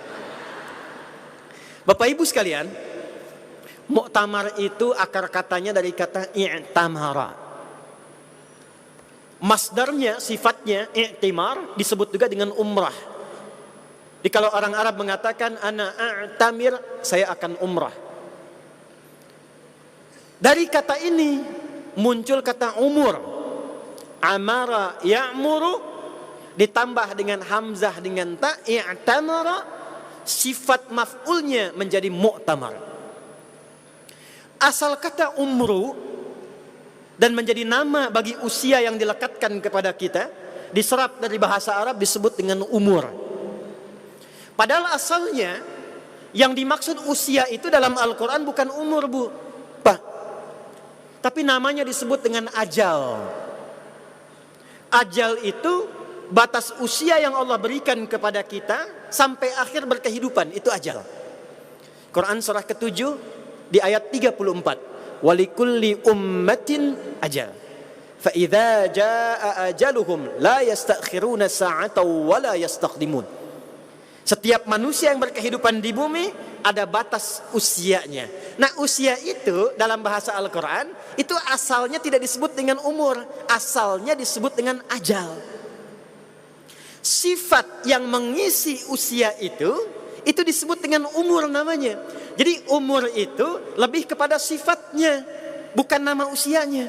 Bapak ibu sekalian, muktamar itu akar katanya dari kata i'tamara. Masdarnya, sifatnya i'timar disebut juga dengan umrah. Jadi kalau orang Arab mengatakan ana a'tamir, saya akan umrah. Dari kata ini muncul kata umur. Amara ya'muru ditambah dengan hamzah dengan ta, i'tamara, sifat maf'ulnya menjadi muktamar. Asal kata umru dan menjadi nama bagi usia yang dilekatkan kepada kita, diserap dari bahasa Arab disebut dengan umur. Padahal asalnya yang dimaksud usia itu dalam Al-Quran bukan umur, Bu, Pak, tapi namanya disebut dengan ajal. Ajal itu batas usia yang Allah berikan kepada kita sampai akhir berkehidupan, itu ajal. Quran surah ke-7 di ayat 34. Walikulli ummatin ajal. Fa idza jaa ajaluhum la yastakhiruna sa'atan wa la yastaqdimun. Setiap manusia yang berkehidupan di bumi ada batas usianya. Nah, usia itu dalam bahasa Al-Quran itu asalnya tidak disebut dengan umur, asalnya disebut dengan ajal. Sifat yang mengisi usia itu disebut dengan umur namanya. Jadi umur itu lebih kepada sifatnya, bukan nama usianya.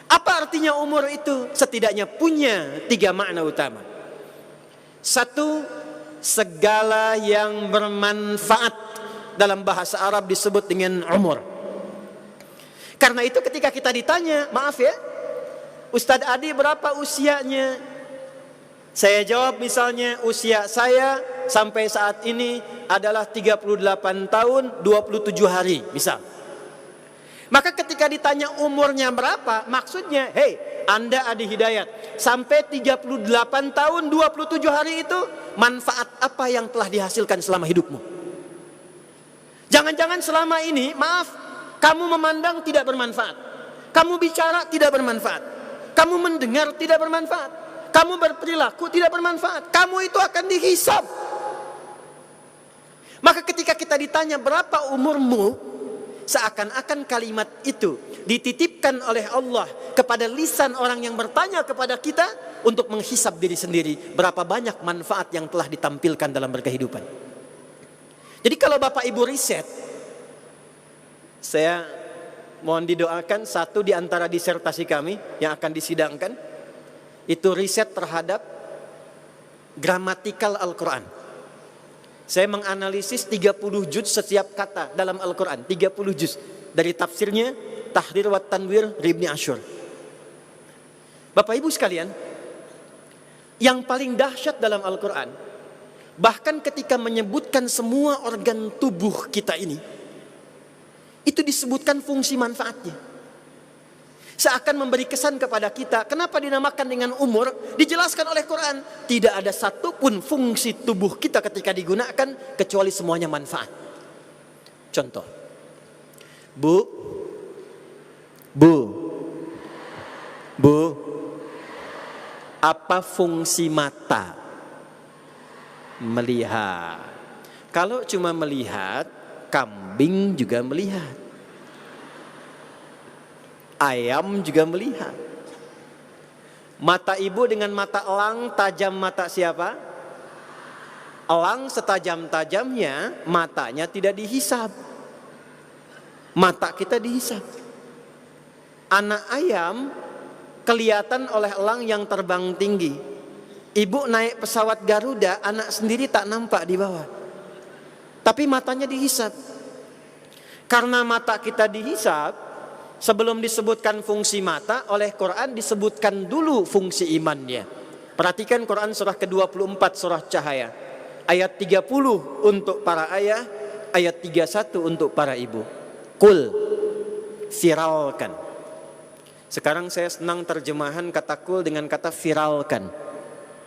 Apa artinya umur itu? Setidaknya punya 3 makna utama. 1, segala yang bermanfaat dalam bahasa Arab disebut dengan umur. Karena itu ketika kita ditanya, maaf ya, Ustadz Adi berapa usianya? Saya jawab misalnya usia saya sampai saat ini adalah 38 tahun 27 hari misal. Maka ketika ditanya umurnya berapa, maksudnya, hei Anda Adi Hidayat, sampai 38 tahun 27 hari itu manfaat apa yang telah dihasilkan selama hidupmu? Jangan-jangan selama ini, maaf, kamu memandang tidak bermanfaat, kamu bicara tidak bermanfaat, kamu mendengar tidak bermanfaat, kamu berperilaku tidak bermanfaat, kamu itu akan dihisab. Maka ketika kita ditanya berapa umurmu, seakan-akan kalimat itu dititipkan oleh Allah kepada lisan orang yang bertanya kepada kita untuk menghisab diri sendiri berapa banyak manfaat yang telah ditampilkan dalam berkehidupan. Jadi kalau Bapak Ibu riset, saya mohon didoakan satu di antara disertasi kami yang akan disidangkan itu riset terhadap gramatikal Al-Quran. Saya menganalisis 30 juz setiap kata dalam Al-Quran, 30 juz dari tafsirnya Tahrir wa Tanwir Ibnu Asyur. Bapak Ibu sekalian, yang paling dahsyat dalam Al-Quran, bahkan ketika menyebutkan semua organ tubuh kita ini, itu disebutkan fungsi manfaatnya. Seakan memberi kesan kepada kita, kenapa dinamakan dengan umur? Dijelaskan oleh Quran, tidak ada satupun fungsi tubuh kita ketika digunakan kecuali semuanya manfaat. Contoh, Bu, apa fungsi mata? Melihat. Kalau cuma melihat, kambing juga melihat. Ayam juga melihat. Mata ibu dengan mata elang tajam mata siapa? Elang setajam-tajamnya, matanya tidak dihisab. Mata kita dihisab. Anak ayam kelihatan oleh elang yang terbang tinggi. Ibu naik pesawat Garuda, anak sendiri tak nampak di bawah. Tapi matanya dihisab. Karena mata kita dihisab, sebelum disebutkan fungsi mata, oleh Quran disebutkan dulu fungsi imannya. Perhatikan Quran surah ke-24 surah Cahaya. Ayat 30 untuk para ayah, ayat 31 untuk para ibu. Kul, viralkan. Sekarang saya senang terjemahan kata kul dengan kata viralkan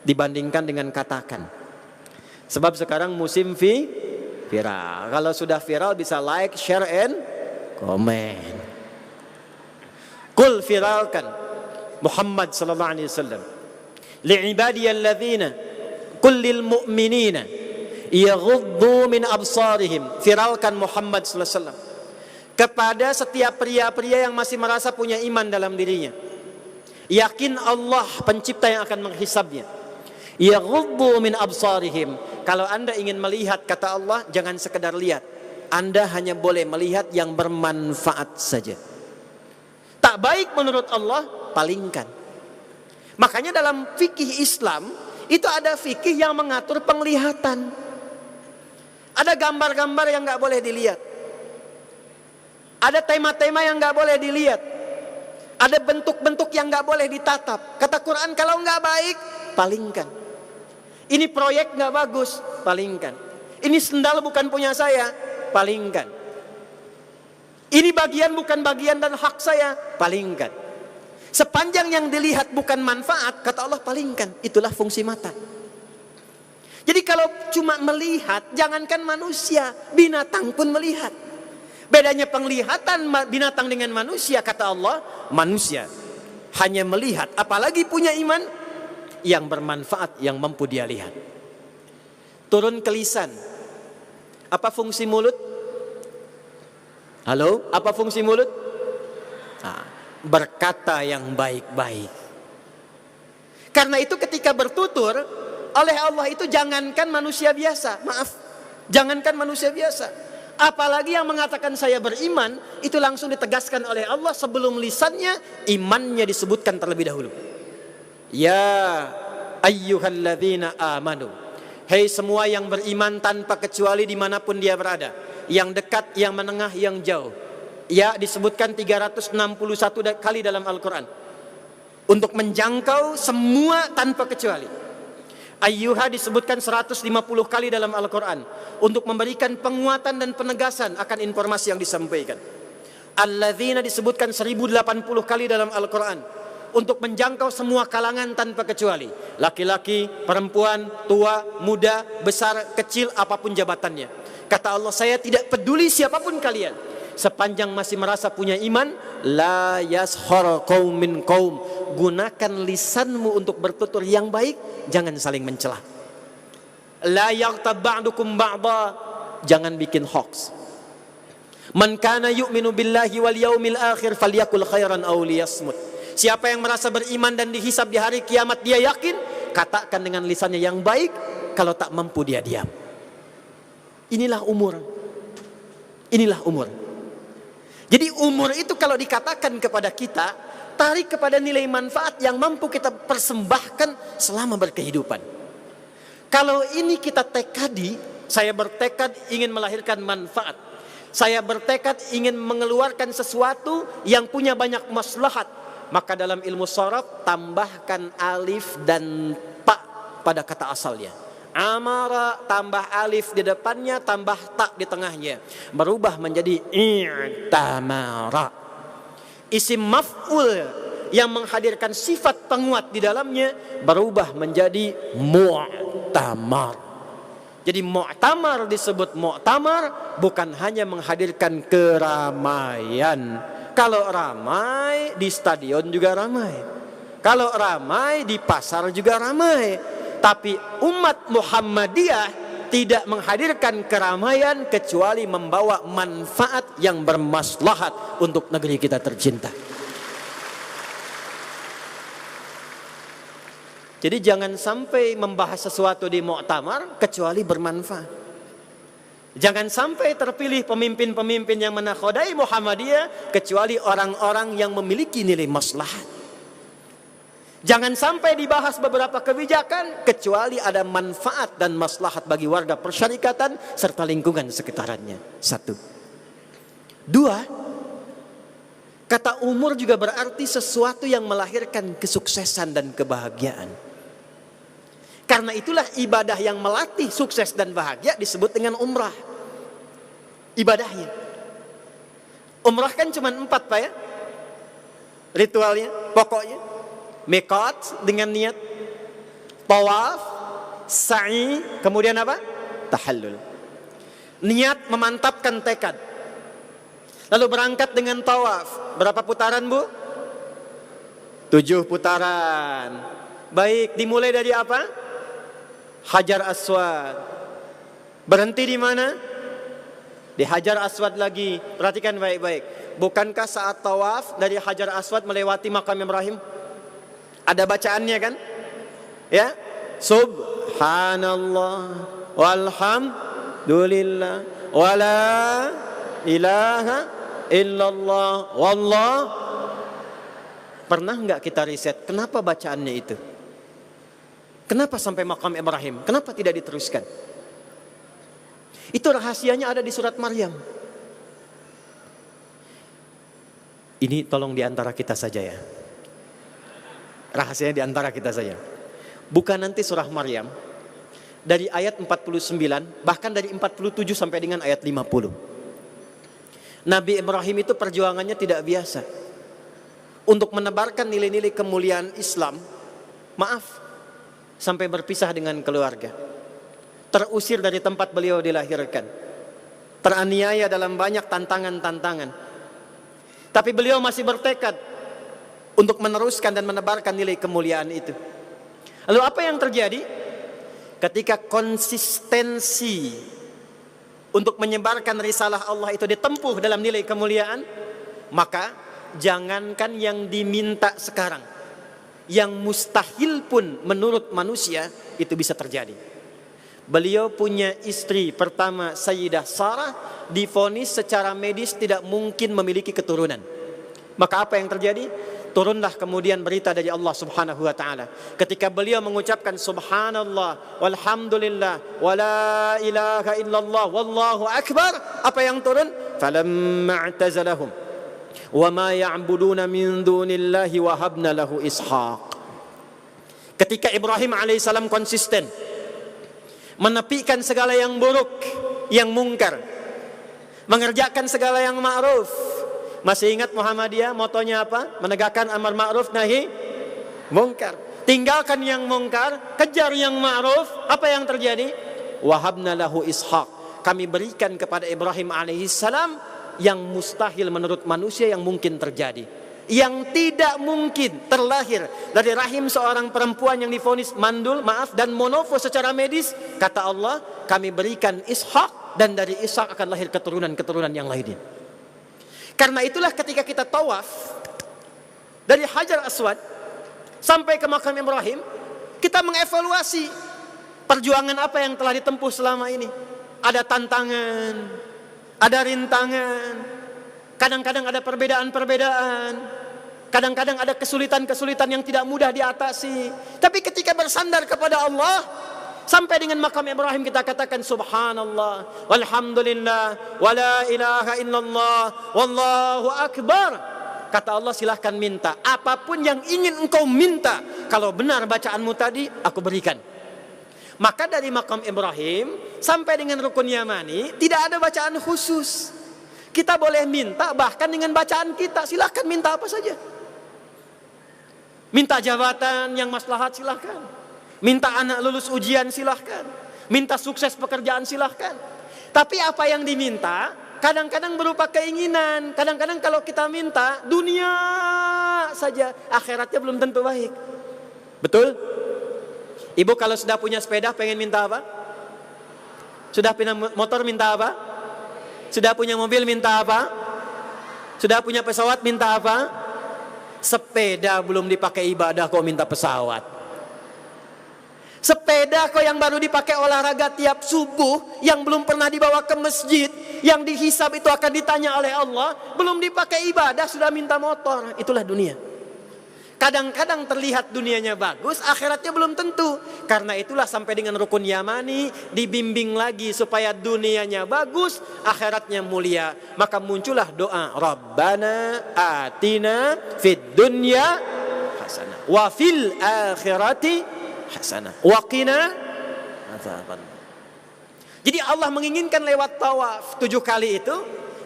dibandingkan dengan katakan. Sebab sekarang musim viral. Kalau sudah viral bisa like, share, and comment. Qul viralkan Muhammad sallallahu alaihi wasallam li'ibadiyalladzina qul lil mu'minina yaghuddu min absarihim. Viralkan Muhammad sallallahu alaihi wasallam kepada setiap pria-pria yang masih merasa punya iman dalam dirinya, yakin Allah pencipta yang akan menghisabnya. Yaghuddu min absarihim. Kalau Anda ingin melihat, kata Allah, jangan sekedar lihat, Anda hanya boleh melihat yang bermanfaat saja. Tak baik menurut Allah, palingkan. Makanya dalam fikih Islam itu ada fikih yang mengatur penglihatan. Ada gambar-gambar yang gak boleh dilihat. Ada tema-tema yang gak boleh dilihat. Ada bentuk-bentuk yang gak boleh ditatap. Kata Quran, kalau gak baik, palingkan. Ini proyek gak bagus, palingkan. Ini sendal bukan punya saya, palingkan. Ini bagian bukan bagian dan hak saya, palingkan. Sepanjang yang dilihat bukan manfaat, kata Allah, palingkan. Itulah fungsi mata. Jadi kalau cuma melihat, jangankan manusia, binatang pun melihat. Bedanya penglihatan binatang dengan manusia, kata Allah, manusia hanya melihat, apalagi punya iman yang bermanfaat, yang mampu dia lihat. Turun ke lisan. Apa fungsi mulut? Halo, apa fungsi mulut? Berkata yang baik-baik. Karena itu ketika bertutur oleh Allah itu jangankan manusia biasa, jangankan manusia biasa, apalagi yang mengatakan saya beriman, itu langsung ditegaskan oleh Allah sebelum lisannya, imannya disebutkan terlebih dahulu. Ya ayyuhalladzina amanu, hei semua yang beriman tanpa kecuali dimanapun dia berada, yang dekat, yang menengah, yang jauh. Ya, disebutkan 361 kali dalam Al-Quran untuk menjangkau semua tanpa kecuali. Ayyuha disebutkan 150 kali dalam Al-Quran untuk memberikan penguatan dan penegasan akan informasi yang disampaikan. Alladzina disebutkan 1080 kali dalam Al-Quran untuk menjangkau semua kalangan tanpa kecuali. Laki-laki, perempuan, tua, muda, besar, kecil, apapun jabatannya. Kata Allah, saya tidak peduli siapapun kalian, sepanjang masih merasa punya iman. La yashar qaum min qaum. Gunakan lisanmu untuk bertutur yang baik, jangan saling mencela. La yaghtab ba'dukum ba'dha. jangan bikin hoax. Man kana yu'minu billahi wal yaumil akhir falyakul khairan aw liyasmut. Siapa yang merasa beriman dan dihisab di hari kiamat dia yakin, katakan dengan lisannya yang baik, kalau tak mampu dia diam. Inilah umur. Inilah umur. Jadi umur itu kalau dikatakan kepada kita, tarik kepada nilai manfaat yang mampu kita persembahkan selama berkehidupan. Kalau ini kita tekadi, saya bertekad ingin melahirkan manfaat. Saya bertekad ingin mengeluarkan sesuatu yang punya banyak maslahat. Maka dalam ilmu sharaf tambahkan alif dan ta pada kata asalnya. Amara tambah alif di depannya, tambah ta di tengahnya, berubah menjadi i'tamara. Isim maf'ul yang menghadirkan sifat penguat di dalamnya berubah menjadi mu'tamar. Jadi mu'tamar disebut mu'tamar bukan hanya menghadirkan keramaian. Kalau ramai di stadion juga ramai. Kalau ramai di pasar juga ramai. Tapi umat Muhammadiyah tidak menghadirkan keramaian kecuali membawa manfaat yang bermaslahat untuk negeri kita tercinta. Jadi jangan sampai membahas sesuatu di muktamar kecuali bermanfaat. Jangan sampai terpilih pemimpin-pemimpin yang menakhodai Muhammadiyah kecuali orang-orang yang memiliki nilai maslahat. Jangan sampai dibahas beberapa kebijakan kecuali ada manfaat dan maslahat bagi warga persyarikatan serta lingkungan sekitarannya. 1. 2. Kata umur juga berarti sesuatu yang melahirkan kesuksesan dan kebahagiaan. Karena itulah ibadah yang melatih sukses dan bahagia disebut dengan umrah. Ibadahnya. Umrah kan cuma 4 Pak ya. Ritualnya, pokoknya. Miqat dengan niat. Tawaf, sa'i, kemudian apa? Tahallul. Niat memantapkan tekad. Lalu berangkat dengan tawaf. Berapa putaran Bu? 7 putaran. Baik, dimulai dari apa? Hajar Aswad. Berhenti di mana? Di Hajar Aswad lagi. Perhatikan baik-baik. Bukankah saat tawaf dari Hajar Aswad melewati makam Ibrahim? Ada bacaannya kan? Ya. Subhanallah walhamdulillah wala ilaha illallah wallah. Pernah enggak kita riset kenapa bacaannya itu? Kenapa sampai makam Ibrahim? Kenapa tidak diteruskan? Itu rahasianya ada di surat Maryam. Ini tolong di antara kita saja ya. Rahasianya di antara kita saja. Bukan nanti surah Maryam dari ayat 49 bahkan dari 47 sampai dengan ayat 50. Nabi Ibrahim itu perjuangannya tidak biasa. Untuk menebarkan nilai-nilai kemuliaan Islam, maaf, sampai berpisah dengan keluarga. Terusir dari tempat beliau dilahirkan. Teraniaya dalam banyak tantangan-tantangan. Tapi beliau masih bertekad untuk meneruskan dan menebarkan nilai kemuliaan itu. Lalu apa yang terjadi? Ketika konsistensi untuk menyebarkan risalah Allah itu ditempuh dalam nilai kemuliaan, maka jangankan yang diminta sekarang, yang mustahil pun menurut manusia itu bisa terjadi. Beliau punya istri pertama Sayyidah Sarah divonis secara medis tidak mungkin memiliki keturunan. Maka apa yang terjadi? Turunlah kemudian berita dari Allah Subhanahu wa taala. Ketika beliau mengucapkan subhanallah walhamdulillah wala ilaha illallah wallahu akbar, apa yang turun? Falamma i'tazalahum wa ma ya'buduna min dunillahi wahabna lahu ishaq. Ketika Ibrahim alaihissalam konsisten menepikan segala yang buruk, yang mungkar, mengerjakan segala yang ma'ruf. Masih ingat Muhammadiyah motonya apa? Menegakkan amar ma'ruf nahi mungkar. Tinggalkan yang mungkar, kejar yang ma'ruf. Apa yang terjadi? Wahabna lahu ishaq. Kami berikan kepada Ibrahim alaihissalam yang mustahil menurut manusia yang mungkin terjadi. Yang tidak mungkin terlahir dari rahim seorang perempuan yang divonis mandul, maaf, dan monofo secara medis. Kata Allah, kami berikan ishaq dan dari Ishak akan lahir keturunan-keturunan yang lainnya. Karena itulah ketika kita tawaf dari Hajar Aswad sampai ke makam Ibrahim, kita mengevaluasi perjuangan apa yang telah ditempuh selama ini. Ada tantangan, ada rintangan, kadang-kadang ada perbedaan-perbedaan, kadang-kadang ada kesulitan-kesulitan yang tidak mudah diatasi. Tapi ketika bersandar kepada Allah, sampai dengan makam Ibrahim kita katakan subhanallah, walhamdulillah, wala ilaha illallah, wallahu akbar. Kata Allah, silahkan minta apapun yang ingin engkau minta. Kalau benar bacaanmu tadi, aku berikan. Maka dari makam Ibrahim sampai dengan rukun Yamani tidak ada bacaan khusus. Kita boleh minta bahkan dengan bacaan kita. Silahkan minta apa saja. Minta jabatan yang maslahat silahkan. Minta anak lulus ujian silahkan. Minta sukses pekerjaan silahkan. Tapi apa yang diminta kadang-kadang berupa keinginan. Kadang-kadang kalau kita minta dunia saja, akhiratnya belum tentu baik. Betul? Ibu kalau sudah punya sepeda pengen minta apa? Sudah punya motor minta apa? Sudah punya mobil minta apa? Sudah punya pesawat minta apa? Sepeda belum dipakai ibadah kok minta pesawat. Sepeda kok yang baru dipakai olahraga tiap subuh, yang belum pernah dibawa ke masjid, yang dihisab itu akan ditanya oleh Allah, belum dipakai ibadah sudah minta motor. Itulah dunia. Kadang-kadang terlihat dunianya bagus, akhiratnya belum tentu. Karena itulah sampai dengan rukun Yamani dibimbing lagi supaya dunianya bagus, akhiratnya mulia. Maka muncullah doa, Rabbana atina fid dunya hasanah wa fil akhirati hasanah wa qina adzaban. Jadi Allah menginginkan lewat tawaf 7 kali itu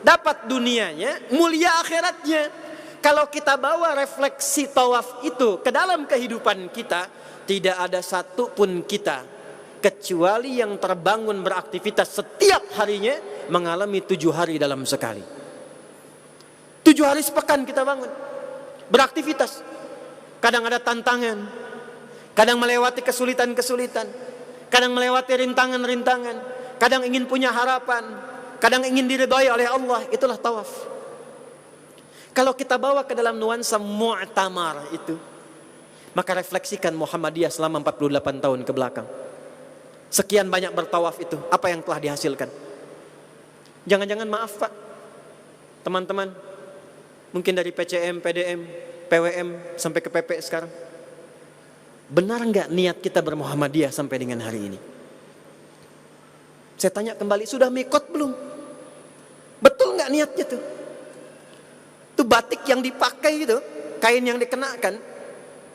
dapat dunianya, mulia akhiratnya. Kalau kita bawa refleksi tawaf itu ke dalam kehidupan kita, tidak ada satu pun kita kecuali yang terbangun beraktivitas setiap harinya mengalami 7 hari dalam sekali. 7 hari sepekan kita bangun beraktivitas. Kadang ada tantangan, kadang melewati kesulitan-kesulitan, kadang melewati rintangan-rintangan, kadang ingin punya harapan, kadang ingin diridhai oleh Allah. Itulah tawaf. Kalau kita bawa ke dalam nuansa mu'tamar itu, maka refleksikan Muhammadiyah selama 48 tahun ke belakang. Sekian banyak bertawaf itu, apa yang telah dihasilkan? Jangan-jangan maaf Pak, teman-teman, mungkin dari PCM, PDM, PWM sampai ke PP sekarang. Benar enggak niat kita bermuhammadiyah sampai dengan hari ini? Saya tanya kembali, sudah mikot belum? Betul enggak niatnya tuh? Itu batik yang dipakai itu, kain yang dikenakan,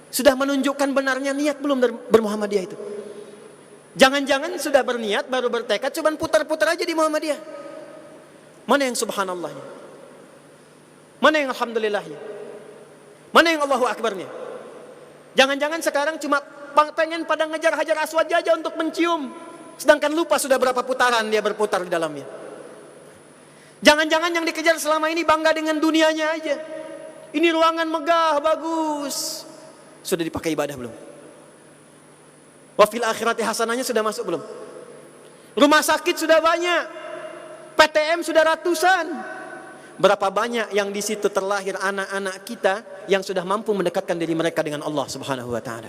sudah menunjukkan benarnya niat belum bermuhammadiyah itu? Jangan-jangan sudah berniat, baru bertekad, cuman putar-putar aja di Muhammadiyah. Mana yang subhanallahnya? Mana yang alhamdulillahnya? Mana yang Allahu Akbarnya? Jangan-jangan sekarang cuma pengen pada ngejar Hajar Aswad aja untuk mencium, sedangkan lupa sudah berapa putaran dia berputar di dalamnya. Jangan-jangan yang dikejar selama ini bangga dengan dunianya aja. Ini ruangan megah, bagus. Sudah dipakai ibadah belum? Wa fil akhirati hasanahnya sudah masuk belum? Rumah sakit sudah banyak. PTM sudah ratusan. Berapa banyak yang di situ terlahir anak-anak kita yang sudah mampu mendekatkan diri mereka dengan Allah Subhanahu wa taala.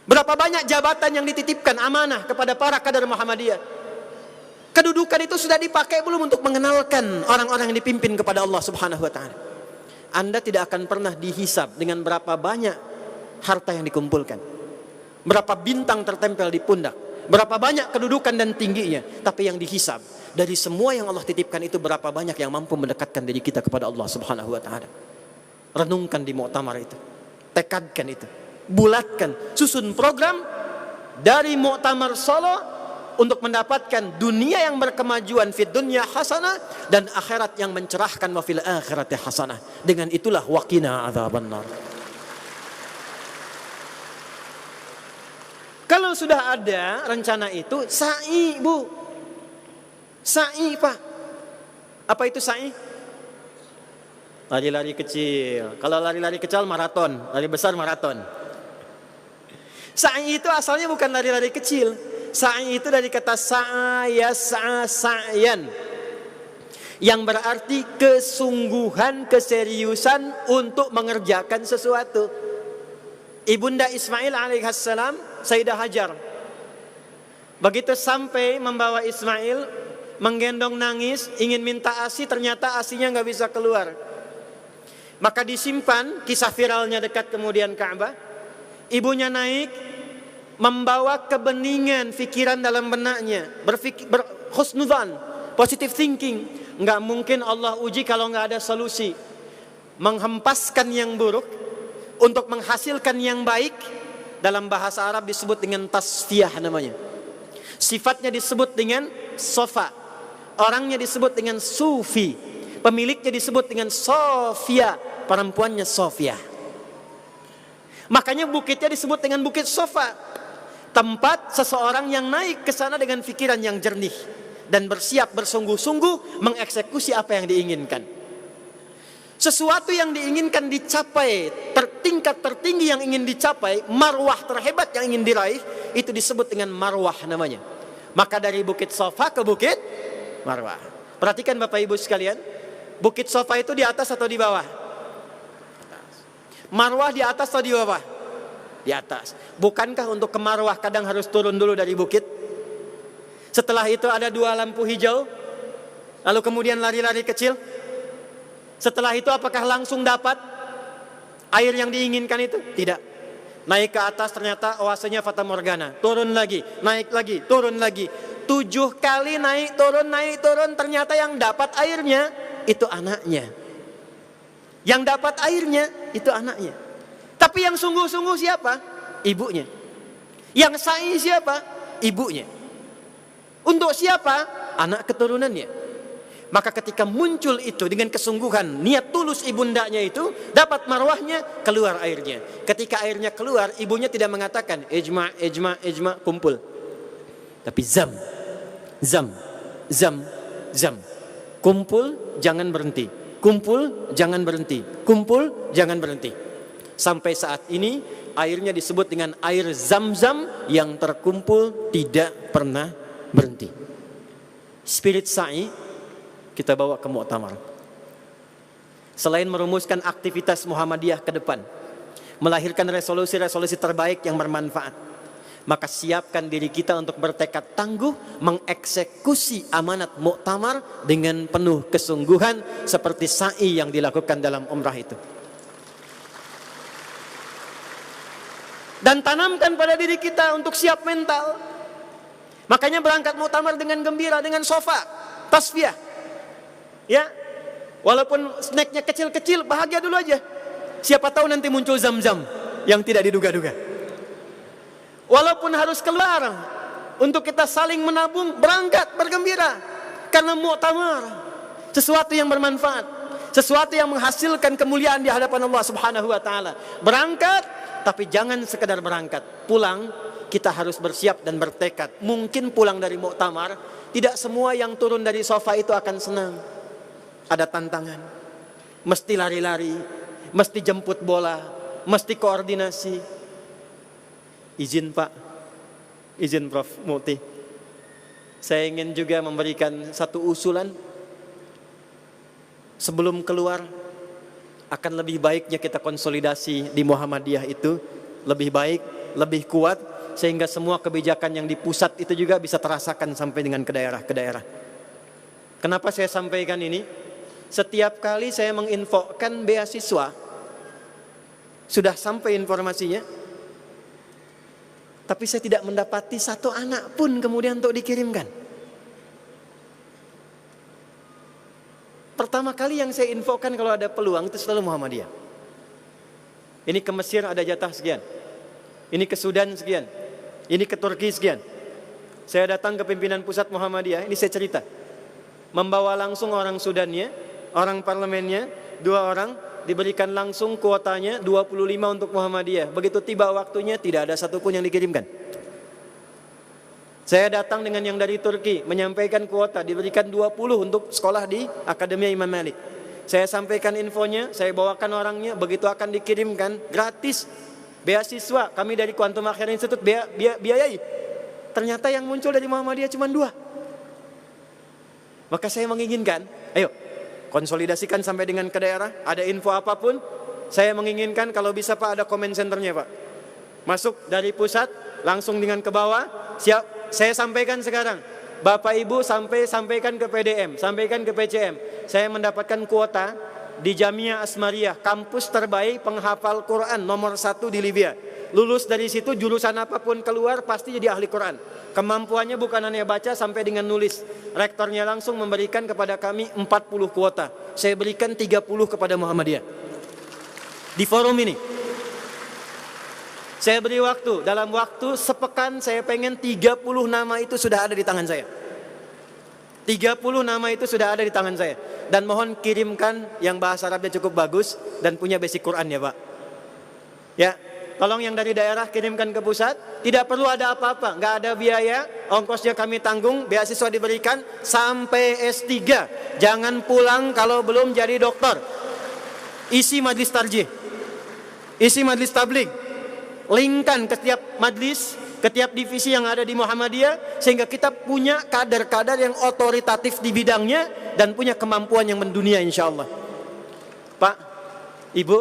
Berapa banyak jabatan yang dititipkan amanah kepada para kader Muhammadiyah. Kedudukan itu sudah dipakai belum untuk mengenalkan orang-orang yang dipimpin kepada Allah Subhanahu wa taala. Anda tidak akan pernah dihisab dengan berapa banyak harta yang dikumpulkan, berapa bintang tertempel di pundak, berapa banyak kedudukan dan tingginya, tapi yang dihisab dari semua yang Allah titipkan itu berapa banyak yang mampu mendekatkan diri kita kepada Allah Subhanahu wa taala. Renungkan di muktamar itu, tekadkan itu, bulatkan, susun program dari Muktamar Solo untuk mendapatkan dunia yang berkemajuan, fid dunya hasanah, dan akhirat yang mencerahkan, wa fil akhirati hasanah. Dengan itulah waqina adzabannar. Kalau sudah ada rencana itu, sa'i Bu. Sa'i Pak. Apa itu sa'i? Lari-lari kecil. Kalau lari-lari kecil maraton, lari besar maraton. Sa'i itu asalnya bukan lari-lari kecil. Sa'i itu dari kata sa'a yas'a sa'yan, yang berarti kesungguhan, keseriusan untuk mengerjakan sesuatu. Ibunda Ismail alaihissalam, Sayyidah Hajar, begitu sampai membawa Ismail, menggendong nangis, ingin minta ASI, ternyata ASInya nggak bisa keluar. Maka disimpan, kisah viralnya dekat kemudian Ka'bah. Ibunya naik, membawa kebeningan pikiran dalam benaknya, berhusnudzan, positive thinking. Nggak mungkin Allah uji kalau nggak ada solusi. Menghempaskan yang buruk untuk menghasilkan yang baik, dalam bahasa Arab disebut dengan tasfiyah namanya. Sifatnya disebut dengan sofa, orangnya disebut dengan sufi, pemiliknya disebut dengan Sofia, perempuannya Sofia. Makanya bukitnya disebut dengan Bukit Sofa, tempat seseorang yang naik ke sana dengan pikiran yang jernih dan bersiap bersungguh-sungguh mengeksekusi apa yang diinginkan. Sesuatu yang diinginkan dicapai, tingkat tertinggi yang ingin dicapai, marwah terhebat yang ingin diraih, itu disebut dengan marwah namanya. Maka dari Bukit Sofa ke Bukit Marwah. Perhatikan Bapak Ibu sekalian, Bukit Sofa itu di atas atau di bawah? Marwah di atas atau di bawah? Di atas. Bukankah untuk ke Marwah kadang harus turun dulu dari bukit? Setelah itu ada 2 lampu hijau, lalu kemudian lari-lari kecil. Setelah itu apakah langsung dapat air yang diinginkan itu? Tidak. Naik ke atas ternyata oasenya Fata Morgana. Turun lagi, naik lagi, turun lagi. 7 kali naik turun, ternyata yang dapat airnya itu anaknya. Yang dapat airnya itu anaknya. Tapi yang sungguh-sungguh siapa? Ibunya. Yang sa'i siapa? Ibunya. Untuk siapa? Anak keturunannya. Maka ketika muncul itu dengan kesungguhan, niat tulus ibundanya itu, dapat marwahnya, keluar airnya. Ketika airnya keluar, ibunya tidak mengatakan ijma, ijma, ijma, kumpul. Tapi zam, zam, zam, zam. Kumpul, jangan berhenti. Kumpul, jangan berhenti. Kumpul, jangan berhenti. Sampai saat ini airnya disebut dengan air zam-zam yang terkumpul tidak pernah berhenti. Spirit sa'i kita bawa ke muktamar. Selain merumuskan aktivitas Muhammadiyah ke depan, melahirkan resolusi-resolusi terbaik yang bermanfaat, maka siapkan diri kita untuk bertekad tangguh mengeksekusi amanat muktamar dengan penuh kesungguhan seperti sa'i yang dilakukan dalam umrah itu. Dan tanamkan pada diri kita untuk siap mental. Makanya berangkat muktamar dengan gembira, dengan sofa, tasfiyah. Ya, walaupun snacknya kecil-kecil, bahagia dulu aja. Siapa tahu nanti muncul zam-zam yang tidak diduga-duga. Walaupun harus keluar untuk kita saling menabung, berangkat bergembira. Karena muktamar sesuatu yang bermanfaat, sesuatu yang menghasilkan kemuliaan di hadapan Allah Subhanahu wa taala. Berangkat, tapi jangan sekedar berangkat. Pulang kita harus bersiap dan bertekad. Mungkin pulang dari muktamar, tidak semua yang turun dari sofa itu akan senang. Ada tantangan, mesti lari-lari, mesti jemput bola, mesti koordinasi. Izin Pak, izin Prof. Muti, saya ingin juga memberikan satu usulan. Sebelum keluar, akan lebih baiknya kita konsolidasi di Muhammadiyah itu lebih baik, lebih kuat, sehingga semua kebijakan yang di pusat itu juga bisa terasakan sampai dengan ke daerah. Kenapa saya sampaikan ini? Setiap kali saya menginfokan beasiswa, sudah sampai informasinya, tapi saya tidak mendapati satu anak pun kemudian untuk dikirimkan. Pertama kali yang saya infokan kalau ada peluang itu selalu Muhammadiyah. Ini ke Mesir ada jatah sekian, ini ke Sudan sekian, ini ke Turki sekian. Saya datang ke pimpinan pusat Muhammadiyah, ini saya cerita, membawa langsung orang Sudannya, orang parlemennya, 2 orang, diberikan langsung kuotanya 25 untuk Muhammadiyah. Begitu tiba waktunya tidak ada satupun yang dikirimkan. Saya datang dengan yang dari Turki, menyampaikan kuota, diberikan 20 untuk sekolah di Akademi Imam Malik. Saya sampaikan infonya, saya bawakan orangnya, begitu akan dikirimkan gratis beasiswa. Kami dari Quantum Akhir Institute biayai. ternyata yang muncul dari Muhammadiyah cuma 2. Maka saya menginginkan, ayo konsolidasikan sampai dengan ke daerah. Ada info apapun, saya menginginkan kalau bisa Pak ada comment centernya Pak. Masuk dari pusat langsung dengan ke bawah. Siap, saya sampaikan sekarang. Bapak Ibu sampaikan ke PDM, sampaikan ke PCM. Saya mendapatkan kuota di Jamia Asmariyah, kampus terbaik penghafal Quran nomor 1 di Libya. Lulus dari situ jurusan apapun keluar pasti jadi ahli Quran. Kemampuannya bukan hanya baca sampai dengan nulis. Rektornya langsung memberikan kepada kami 40 kuota. Saya berikan 30 kepada Muhammadiyah. Di forum ini saya beri waktu, dalam waktu sepekan saya pengen 30 nama itu sudah ada di tangan saya. 30 nama itu sudah ada di tangan saya. Dan mohon kirimkan yang bahasa Arabnya cukup bagus dan punya basic Quran ya Pak. Ya, tolong yang dari daerah kirimkan ke pusat. Tidak perlu ada apa-apa, nggak ada biaya, ongkosnya kami tanggung, beasiswa diberikan sampai S3. Jangan pulang kalau belum jadi dokter. Isi majlis tarjih, isi majlis tabligh, linkkan ke setiap majlis, ke tiap divisi yang ada di Muhammadiyah, sehingga kita punya kader-kader yang otoritatif di bidangnya dan punya kemampuan yang mendunia insya Allah. Pak, Ibu,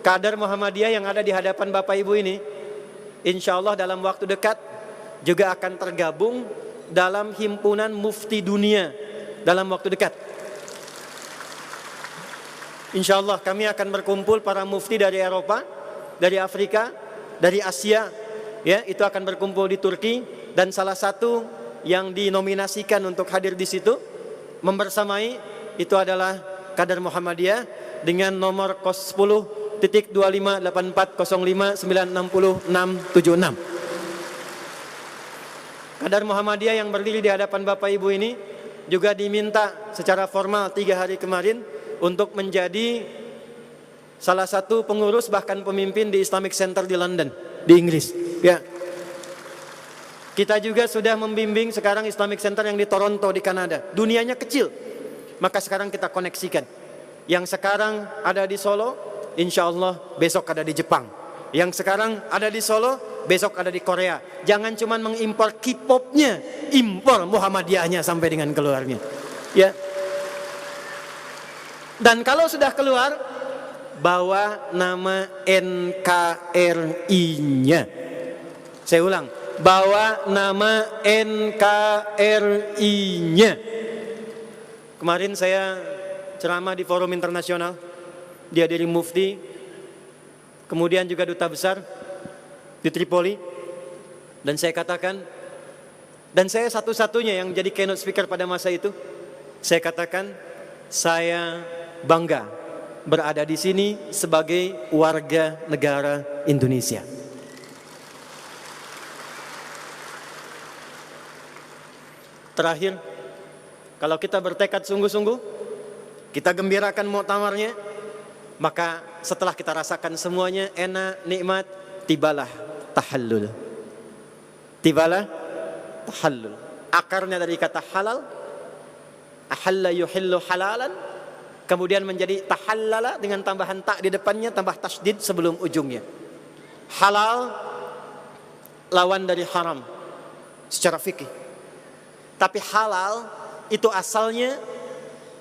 kader Muhammadiyah yang ada di hadapan Bapak Ibu ini, insya Allah dalam waktu dekat juga akan tergabung dalam himpunan mufti dunia dalam waktu dekat. Insya Allah kami akan berkumpul para mufti dari Eropa, dari Afrika, dari Asia, ya, itu akan berkumpul di Turki, dan salah satu yang dinominasikan untuk hadir di situ membersamai itu adalah kader Muhammadiyah dengan nomor 10.258405960676. Kader Muhammadiyah yang berdiri di hadapan Bapak Ibu ini juga diminta secara formal 3 hari kemarin untuk menjadi salah satu pengurus bahkan pemimpin di Islamic Center di London, di Inggris. Ya. Kita juga sudah membimbing sekarang Islamic Center yang di Toronto di Kanada. Dunianya kecil, maka sekarang kita koneksikan. Yang sekarang ada di Solo, insya Allah besok ada di Jepang. Yang sekarang ada di Solo, besok ada di Korea. Jangan cuma mengimpor K-popnya, impor Muhammadiyahnya sampai dengan keluarnya. Ya. Dan kalau sudah keluar, bawa nama NKRI-nya. Saya ulang, bawa nama NKRI-nya. Kemarin saya ceramah di forum internasional, dihadiri mufti, kemudian juga duta besar di Tripoli, dan saya katakan, dan saya satu-satunya yang jadi keynote speaker pada masa itu, saya katakan, saya bangga berada di sini sebagai warga negara Indonesia. Terakhir, kalau kita bertekad sungguh-sungguh, kita gembirakan muktamarnya, maka setelah kita rasakan semuanya enak, nikmat, tibalah tahallul. Tibalah tahallul. Akarnya dari kata halal, ahalla yuhillu halalan, kemudian menjadi tahallala dengan tambahan tak di depannya, tambah tasdid sebelum ujungnya. Halal lawan dari haram secara fikih. Tapi halal itu asalnya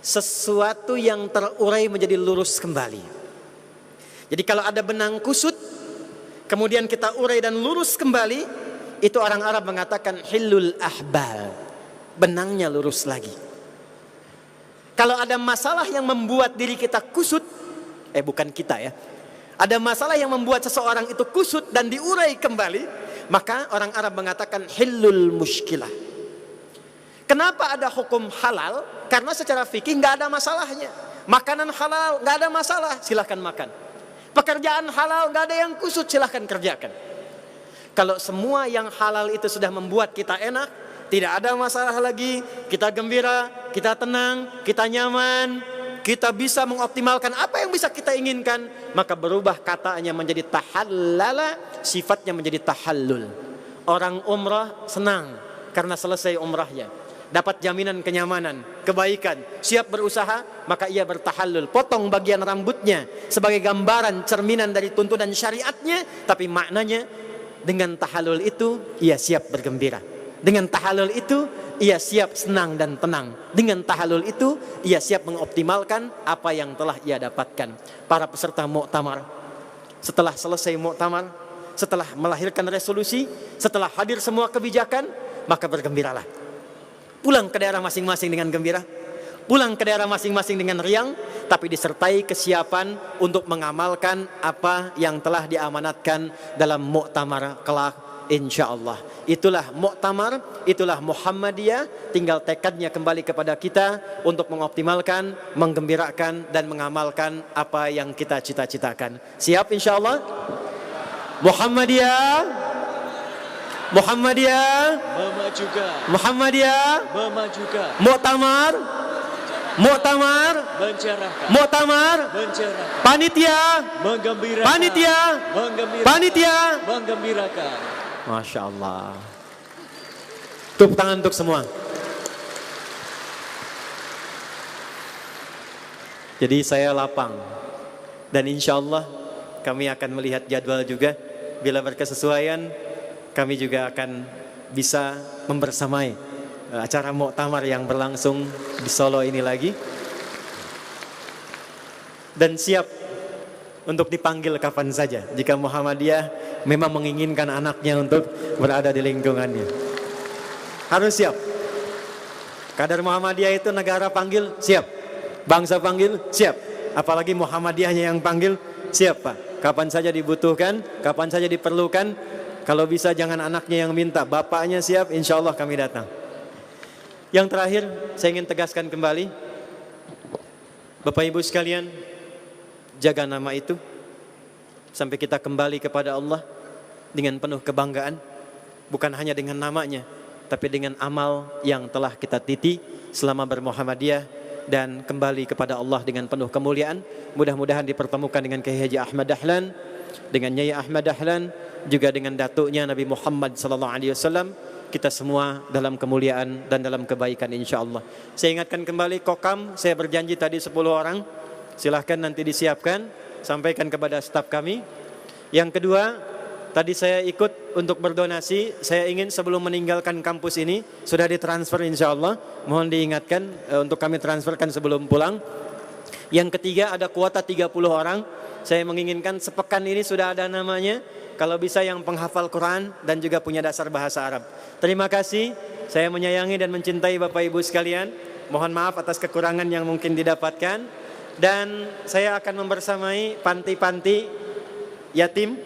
sesuatu yang terurai menjadi lurus kembali. Jadi kalau ada benang kusut, kemudian kita urai dan lurus kembali, itu orang Arab mengatakan hillul ahbal, benangnya lurus lagi. Kalau ada masalah yang membuat diri kita kusut, bukan kita ya, ada masalah yang membuat seseorang itu kusut dan diurai kembali, maka orang Arab mengatakan hillul mushkilah. Kenapa ada hukum halal? Karena secara fikih nggak ada masalahnya. Makanan halal nggak ada masalah, silahkan makan. Pekerjaan halal nggak ada yang kusut, silahkan kerjakan. Kalau semua yang halal itu sudah membuat kita enak, tidak ada masalah lagi, kita gembira, kita tenang, kita nyaman, kita bisa mengoptimalkan apa yang bisa kita inginkan, maka berubah katanya menjadi tahallala, sifatnya menjadi tahallul. Orang umrah senang karena selesai umrahnya, dapat jaminan kenyamanan, kebaikan, siap berusaha, maka ia bertahallul, potong bagian rambutnya sebagai gambaran cerminan dari tuntunan syariatnya, tapi maknanya dengan tahallul itu ia siap bergembira. Dengan tahalul itu ia siap senang dan tenang. Dengan tahalul itu ia siap mengoptimalkan apa yang telah ia dapatkan. Para peserta muktamar, setelah selesai muktamar, setelah melahirkan resolusi, setelah hadir semua kebijakan, maka bergembiralah. Pulang ke daerah masing-masing dengan gembira, pulang ke daerah masing-masing dengan riang, tapi disertai kesiapan untuk mengamalkan apa yang telah diamanatkan dalam muktamar kelak insyaallah. Itulah muktamar, itulah Muhammadiyah, tinggal tekadnya kembali kepada kita untuk mengoptimalkan, menggembirakan dan mengamalkan apa yang kita cita-citakan. Siap insyaallah? Muhammadiyah, Muhammadiyah, memajukan, Muhammadiyah, memajukan, muktamar, muktamar, mencerahkan, muktamar, mencerahkan, panitia, menggembirakan, panitia, menggembirakan, panitia. menggembirakan. Masya Allah. Tepuk tangan untuk semua. Jadi saya lapang. Dan insya Allah kami akan melihat jadwal juga. Bila berkesesuaian, kami juga akan bisa membersamai acara muktamar yang berlangsung di Solo ini lagi. Dan siap untuk dipanggil kapan saja jika Muhammadiyah memang menginginkan anaknya untuk berada di lingkungannya. Harus siap. Kadar Muhammadiyah itu negara panggil, siap. Bangsa panggil, siap. Apalagi Muhammadiyahnya yang panggil, siap Pak. Kapan saja dibutuhkan, kapan saja diperlukan. Kalau bisa jangan anaknya yang minta, bapaknya siap, insya Allah kami datang. Yang terakhir, saya ingin tegaskan kembali, Bapak Ibu sekalian, jaga nama itu sampai kita kembali kepada Allah dengan penuh kebanggaan, bukan hanya dengan namanya, tapi dengan amal yang telah kita titi selama bermuhammadiyah dan kembali kepada Allah dengan penuh kemuliaan. Mudah-mudahan dipertemukan dengan Kiai Haji Ahmad Dahlan, dengan Nyai Ahmad Dahlan, juga dengan datuknya Nabi Muhammad SAW. Kita semua dalam kemuliaan dan dalam kebaikan insyaallah. Saya ingatkan kembali kokam, saya berjanji tadi 10 orang. Silahkan nanti disiapkan, sampaikan kepada staf kami. Yang kedua, tadi saya ikut untuk berdonasi. Saya ingin sebelum meninggalkan kampus ini sudah ditransfer insyaallah. Mohon diingatkan untuk kami transferkan sebelum pulang. Yang ketiga, ada kuota 30 orang. Saya menginginkan sepekan ini sudah ada namanya. Kalau bisa yang penghafal Quran dan juga punya dasar bahasa Arab. Terima kasih. Saya menyayangi dan mencintai Bapak Ibu sekalian. Mohon maaf atas kekurangan yang mungkin didapatkan. Dan saya akan membersamai panti-panti yatim,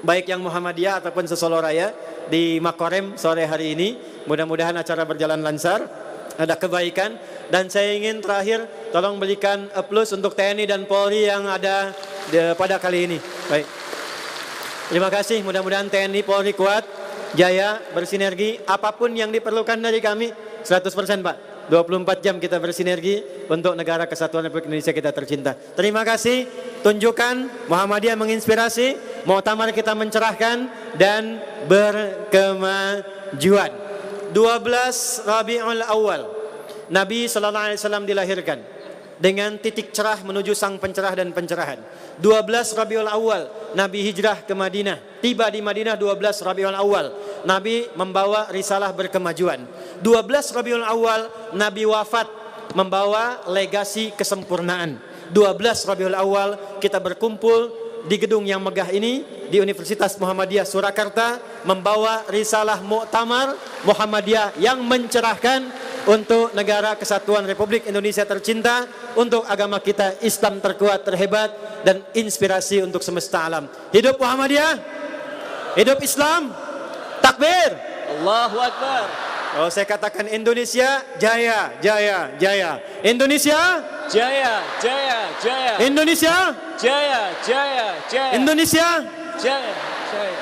baik yang Muhammadiyah ataupun sesolo raya di Makorem sore hari ini. Mudah-mudahan acara berjalan lancar, ada kebaikan. Dan saya ingin terakhir tolong berikan plus untuk TNI dan Polri yang ada pada kali ini. Baik. Terima kasih, mudah-mudahan TNI Polri kuat, jaya, bersinergi. Apapun yang diperlukan dari kami 100% Pak. 24 jam kita bersinergi untuk negara kesatuan Republik Indonesia kita tercinta. Terima kasih, tunjukkan Muhammadiyah menginspirasi, muktamar kita mencerahkan dan berkemajuan. 12 Rabiul Awal Nabi SAW dilahirkan dengan titik cerah menuju sang pencerah dan pencerahan. 12 Rabiul Awal Nabi hijrah ke Madinah. Tiba di Madinah 12 Rabiul Awal Nabi membawa risalah berkemajuan. 12 Rabiul Awal Nabi wafat membawa legasi kesempurnaan. 12 Rabiul Awal kita berkumpul di gedung yang megah ini di Universitas Muhammadiyah Surakarta membawa risalah muktamar Muhammadiyah yang mencerahkan untuk negara kesatuan Republik Indonesia tercinta, untuk agama kita Islam terkuat, terhebat dan inspirasi untuk semesta alam. Hidup Muhammadiyah, hidup Islam, takbir, Allahu Akbar. Oh, saya katakan Indonesia jaya, jaya, jaya. Indonesia Jaya, jaya, jaya. Indonesia Jaya, jaya, jaya. Indonesia. Jaya, jaya.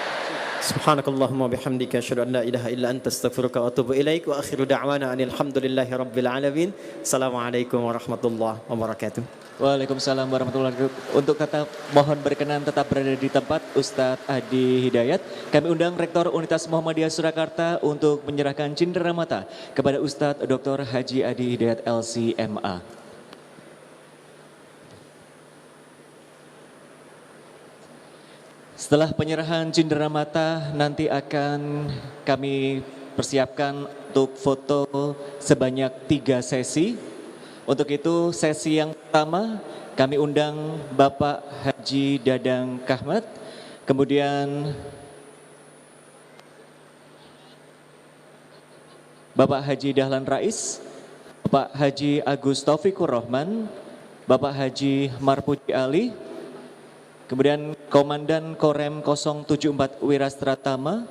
Subhanakallahumma bihamdika asyhadu an la ilaha illa anta astaghfiruka wa atubu ilaik wa akhiru da'wana anil hamdulillahi rabbil alamin. Assalamualaikum warahmatullahi wabarakatuh. Waalaikumsalam warahmatullahi wabarakatuh. Untuk kata mohon berkenan tetap berada di tempat Ustadz Adi Hidayat. Kami undang Rektor Universitas Muhammadiyah Surakarta untuk menyerahkan cenderamata kepada Ustadz Dr. Haji Adi Hidayat LCMA. Setelah penyerahan cenderamata nanti akan kami persiapkan untuk foto sebanyak 3 sesi. Untuk itu sesi yang pertama kami undang Bapak Haji Dadang Kahmat, kemudian Bapak Haji Dahlan Rais, Bapak Haji Agus Taufikur Rahman, Bapak Haji Marpuji Ali, kemudian Komandan Korem 074 Wirastratama,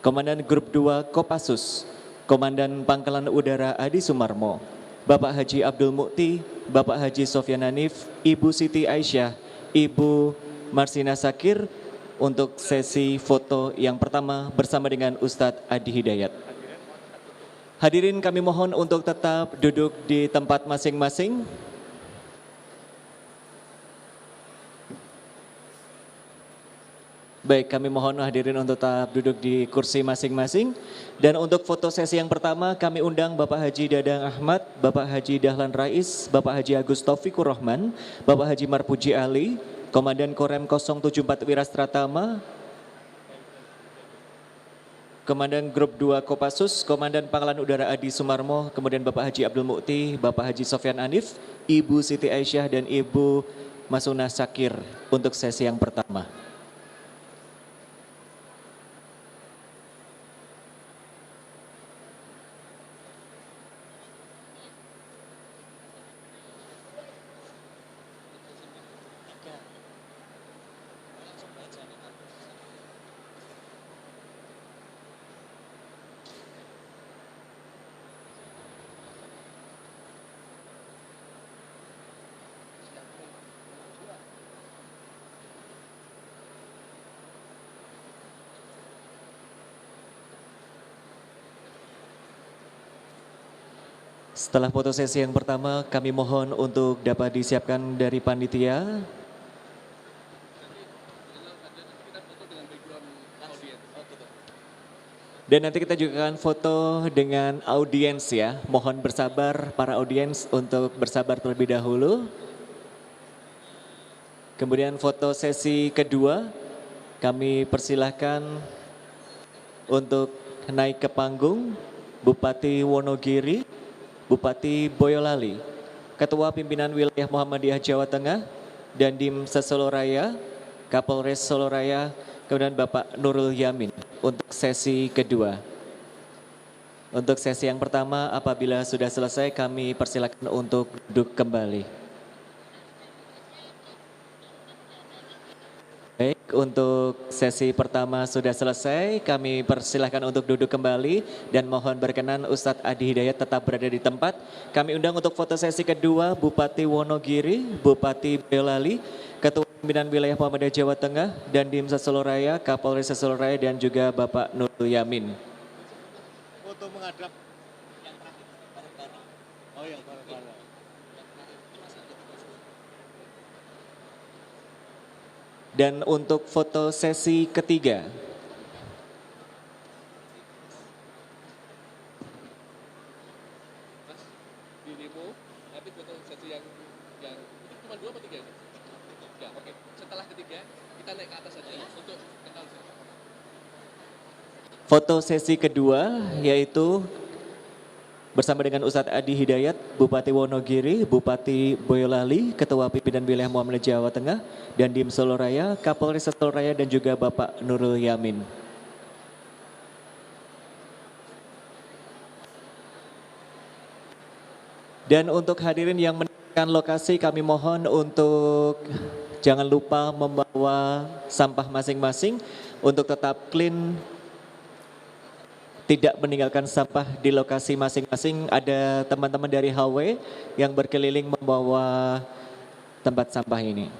Komandan Grup 2 Kopassus, Komandan Pangkalan Udara Adi Sumarmo, Bapak Haji Abdul Mukti, Bapak Haji Sofyan Hanif, Ibu Siti Aisyah, Ibu Marsina Sakir untuk sesi foto yang pertama bersama dengan Ustadz Adi Hidayat. Hadirin kami mohon untuk tetap duduk di tempat masing-masing. Baik, kami mohon hadirin untuk tetap duduk di kursi masing-masing. Dan untuk foto sesi yang pertama kami undang Bapak Haji Dadang Ahmad, Bapak Haji Dahlan Rais, Bapak Haji Agus Taufikur Rahman, Bapak Haji Marpuji Ali, Komandan Korem 074 Wirastratama, Komandan Grup 2 Kopassus, Komandan Pangkalan Udara Adi Sumarmo, kemudian Bapak Haji Abdul Mukti, Bapak Haji Sofyan Hanif, Ibu Siti Aisyah dan Ibu Masuna Sakir untuk sesi yang pertama. Setelah foto sesi yang pertama, kami mohon untuk dapat disiapkan dari panitia. Dan nanti kita juga akan foto dengan audiens ya. Mohon bersabar para audiens untuk bersabar terlebih dahulu. Kemudian foto sesi kedua, kami persilahkan untuk naik ke panggung Bupati Wonogiri, Bupati Boyolali, Ketua Pimpinan Wilayah Muhammadiyah Jawa Tengah, Dandim Sesoloraya, Kapolres Soloraya, kemudian Bapak Nurul Yamin untuk sesi kedua. Untuk sesi yang pertama apabila sudah selesai kami persilakan untuk duduk kembali. Baik, untuk sesi pertama sudah selesai, kami persilahkan untuk duduk kembali dan mohon berkenan Ustadz Adi Hidayat tetap berada di tempat. Kami undang untuk foto sesi kedua Bupati Wonogiri, Bupati Boyolali, Ketua Pimpinan Wilayah Muhammadiyah Jawa Tengah, Dandim Sesoloraya, Kapolres Sesoloraya dan juga Bapak Nurul Yamin. Foto menghadap yang terakhir. Oh yang bareng-bareng. Dan untuk foto sesi ketiga, Di demo, nanti foto sesi yang itu cuma 2 atau 3 ya? 3, oke. Setelah ketiga, kita naik ke atas saja untuk kenal. foto sesi kedua yaitu bersama dengan Ustadz Adi Hidayat, Bupati Wonogiri, Bupati Boyolali, Ketua Pimpinan Wilayah Muhammadiyah Jawa Tengah, Dandim Soloraya, Kapolres Soloraya dan juga Bapak Nurul Yamin. Dan untuk hadirin yang meninggalkan lokasi kami mohon untuk jangan lupa membawa sampah masing-masing untuk tetap clean, tidak meninggalkan sampah di lokasi masing-masing. Ada teman-teman dari HW yang berkeliling membawa tempat sampah ini.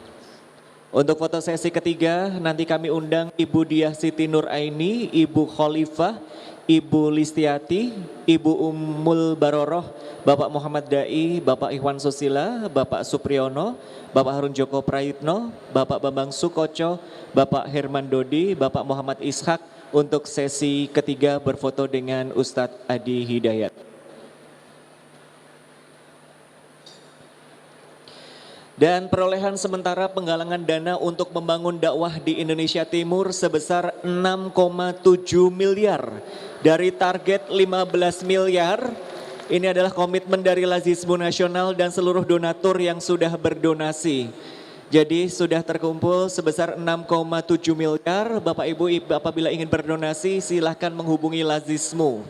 Untuk foto sesi ketiga nanti kami undang Ibu Diah Siti Nuraini, Ibu Khalifah, Ibu Listiati, Ibu Ummul Baroroh, Bapak Muhammad Dai, Bapak Ikhwan Susila, Bapak Supriyono, Bapak Harun Joko Prayitno, Bapak Bambang Sukoco, Bapak Herman Dodi, Bapak Muhammad Ishak untuk sesi ketiga berfoto dengan Ustadz Adi Hidayat. Dan perolehan sementara penggalangan dana untuk membangun dakwah di Indonesia Timur sebesar 6,7 miliar dari target 15 miliar. Ini adalah komitmen dari Lazismu Nasional dan seluruh donatur yang sudah berdonasi. Jadi sudah terkumpul sebesar 6,7 miliar. Bapak Ibu apabila ingin berdonasi silahkan menghubungi Lazismu.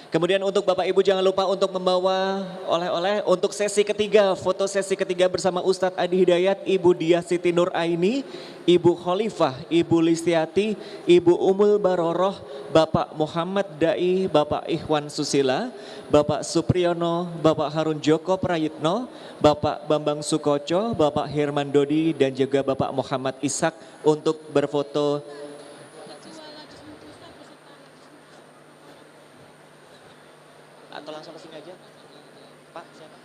Kemudian untuk Bapak Ibu jangan lupa untuk membawa oleh-oleh untuk sesi ketiga, foto sesi ketiga bersama Ustadz Adi Hidayat, Ibu Diah Siti Nur Aini, Ibu Khalifah, Ibu Listiati, Ibu Umul Baroroh, Bapak Muhammad Dai, Bapak Ikhwan Susila, Bapak Supriyono, Bapak Harun Joko Prayitno, Bapak Bambang Sukoco, Bapak Herman Dodi, dan juga Bapak Muhammad Ishak untuk berfoto. Atau langsung ke sini aja, Pak siapa?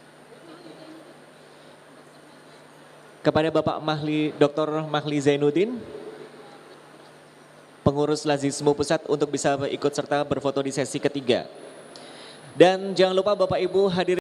Kepada Bapak Dr. Mahli Zainuddin, pengurus Lazismu Pusat untuk bisa ikut serta berfoto di sesi ketiga. Dan jangan lupa Bapak Ibu hadirin